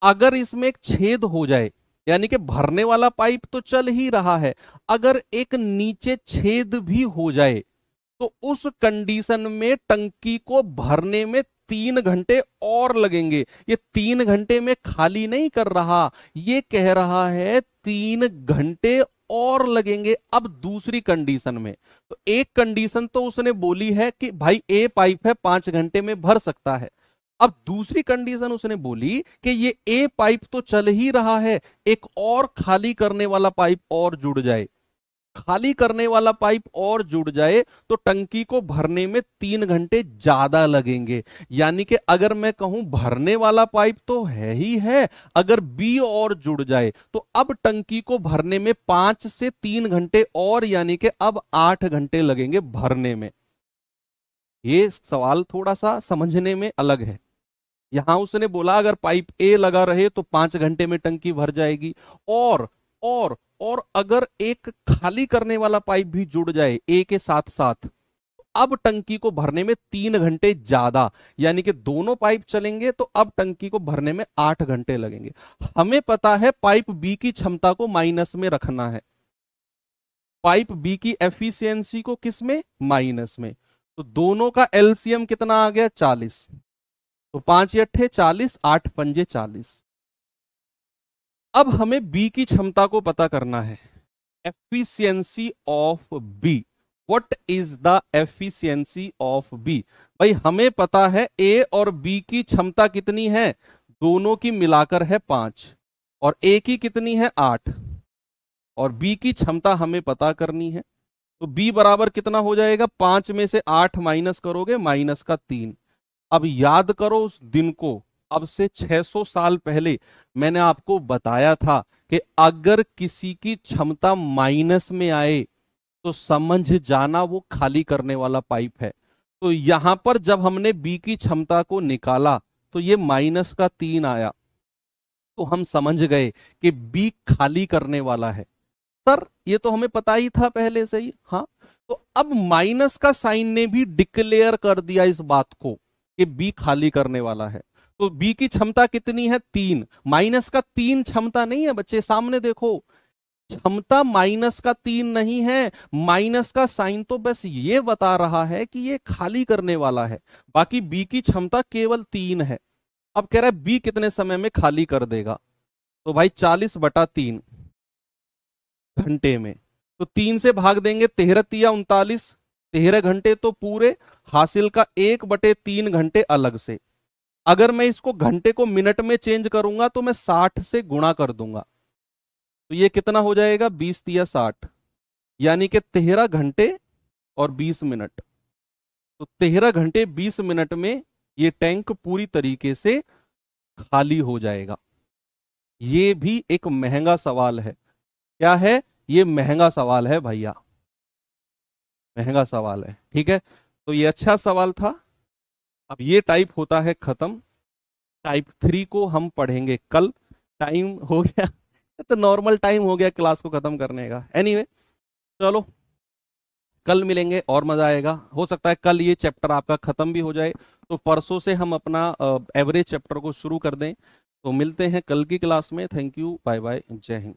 Speaker 1: अगर इसमें एक छेद हो जाए, यानी कि भरने वाला पाइप तो चल ही रहा है, अगर एक नीचे छेद भी हो जाए तो उस कंडीशन में टंकी को भरने में 3 घंटे और लगेंगे। ये 3 घंटे में खाली नहीं कर रहा, ये कह रहा है 3 घंटे और लगेंगे। अब दूसरी कंडीशन में, तो एक कंडीशन तो उसने बोली है कि भाई ए पाइप है 5 घंटे में भर सकता है। अब दूसरी कंडीशन उसने बोली कि ये ए पाइप तो चल ही रहा है, एक और खाली करने वाला पाइप और जुड़ जाए, खाली करने वाला पाइप और जुड़ जाए तो टंकी को भरने में 3 घंटे ज्यादा लगेंगे। यानी कि अगर मैं कहूं भरने वाला पाइप तो है ही है, अगर बी और जुड़ जाए तो अब टंकी को भरने में 5 से 3 घंटे और, यानी कि अब 8 घंटे लगेंगे भरने में। ये सवाल थोड़ा सा समझने में अलग है। यहां उसने बोला अगर पाइप ए लगा रहे तो 5 घंटे में टंकी भर जाएगी, और और अगर एक खाली करने वाला पाइप भी जुड़ जाए ए के साथ साथ, अब टंकी को भरने में 3 घंटे ज्यादा, यानी कि दोनों पाइप चलेंगे तो अब टंकी को भरने में 8 घंटे लगेंगे। हमें पता है पाइप बी की क्षमता को माइनस में रखना है, पाइप बी की एफिशिएंसी को किस में? माइनस में। तो दोनों का एलसीएम कितना आ गया? 40। तो 5 × 8 = 40, 8 पंजे 40। अब हमें बी की क्षमता को पता करना है, efficiency of B. What is the efficiency of B? भाई हमें पता है ए और बी की क्षमता कितनी है, दोनों की मिलाकर है 5, और ए की कितनी है? 8, और बी की क्षमता हमें पता करनी है। तो बी बराबर कितना हो जाएगा? 5 में से 8 माइनस करोगे, -3। अब याद करो उस दिन को, अब से 600 साल पहले मैंने आपको बताया था कि अगर किसी की क्षमता माइनस में आए तो समझ जाना वो खाली करने वाला पाइप है। तो यहां पर जब हमने बी की क्षमता को निकाला तो ये -3 आया, तो हम समझ गए कि बी खाली करने वाला है। सर ये तो हमें पता ही था पहले से ही। हाँ, तो अब माइनस का साइन ने भी डिक्लेयर कर दिया इस बात को कि बी खाली करने वाला है। तो बी की क्षमता कितनी है? 3। -3 क्षमता नहीं है बच्चे, सामने देखो। क्षमता माइनस का 3 नहीं है, माइनस का साइन तो बस ये बता रहा है कि ये खाली करने वाला है, बाकी बी की क्षमता केवल 3 है। अब कह रहा है बी कितने समय में खाली कर देगा, तो भाई 40/3 घंटे में। तो 3 से भाग देंगे, 13 तिया 39, 13 घंटे तो पूरे, हासिल का 1/3 घंटे अलग से। अगर मैं इसको घंटे को मिनट में चेंज करूंगा तो मैं 60 से गुणा कर दूंगा, तो ये कितना हो जाएगा, 20 तिया 60, यानी कि 13 घंटे और 20 मिनट। तो 13 घंटे 20 मिनट में ये टैंक पूरी तरीके से खाली हो जाएगा। ये भी एक महंगा सवाल है। क्या है ये? महंगा सवाल है भैया, महंगा सवाल है। ठीक है, तो ये अच्छा सवाल था। अब ये टाइप होता है खत्म। टाइप 3 को हम पढ़ेंगे कल। टाइम हो गया तो नॉर्मल टाइम हो गया क्लास को खत्म करने का। एनीवे चलो, कल मिलेंगे और मजा आएगा। हो सकता है कल ये चैप्टर आपका खत्म भी हो जाए, तो परसों से हम अपना एवरेज चैप्टर को शुरू कर दें। तो मिलते हैं कल की क्लास में। थैंक यू, बाय बाय, जय हिंद।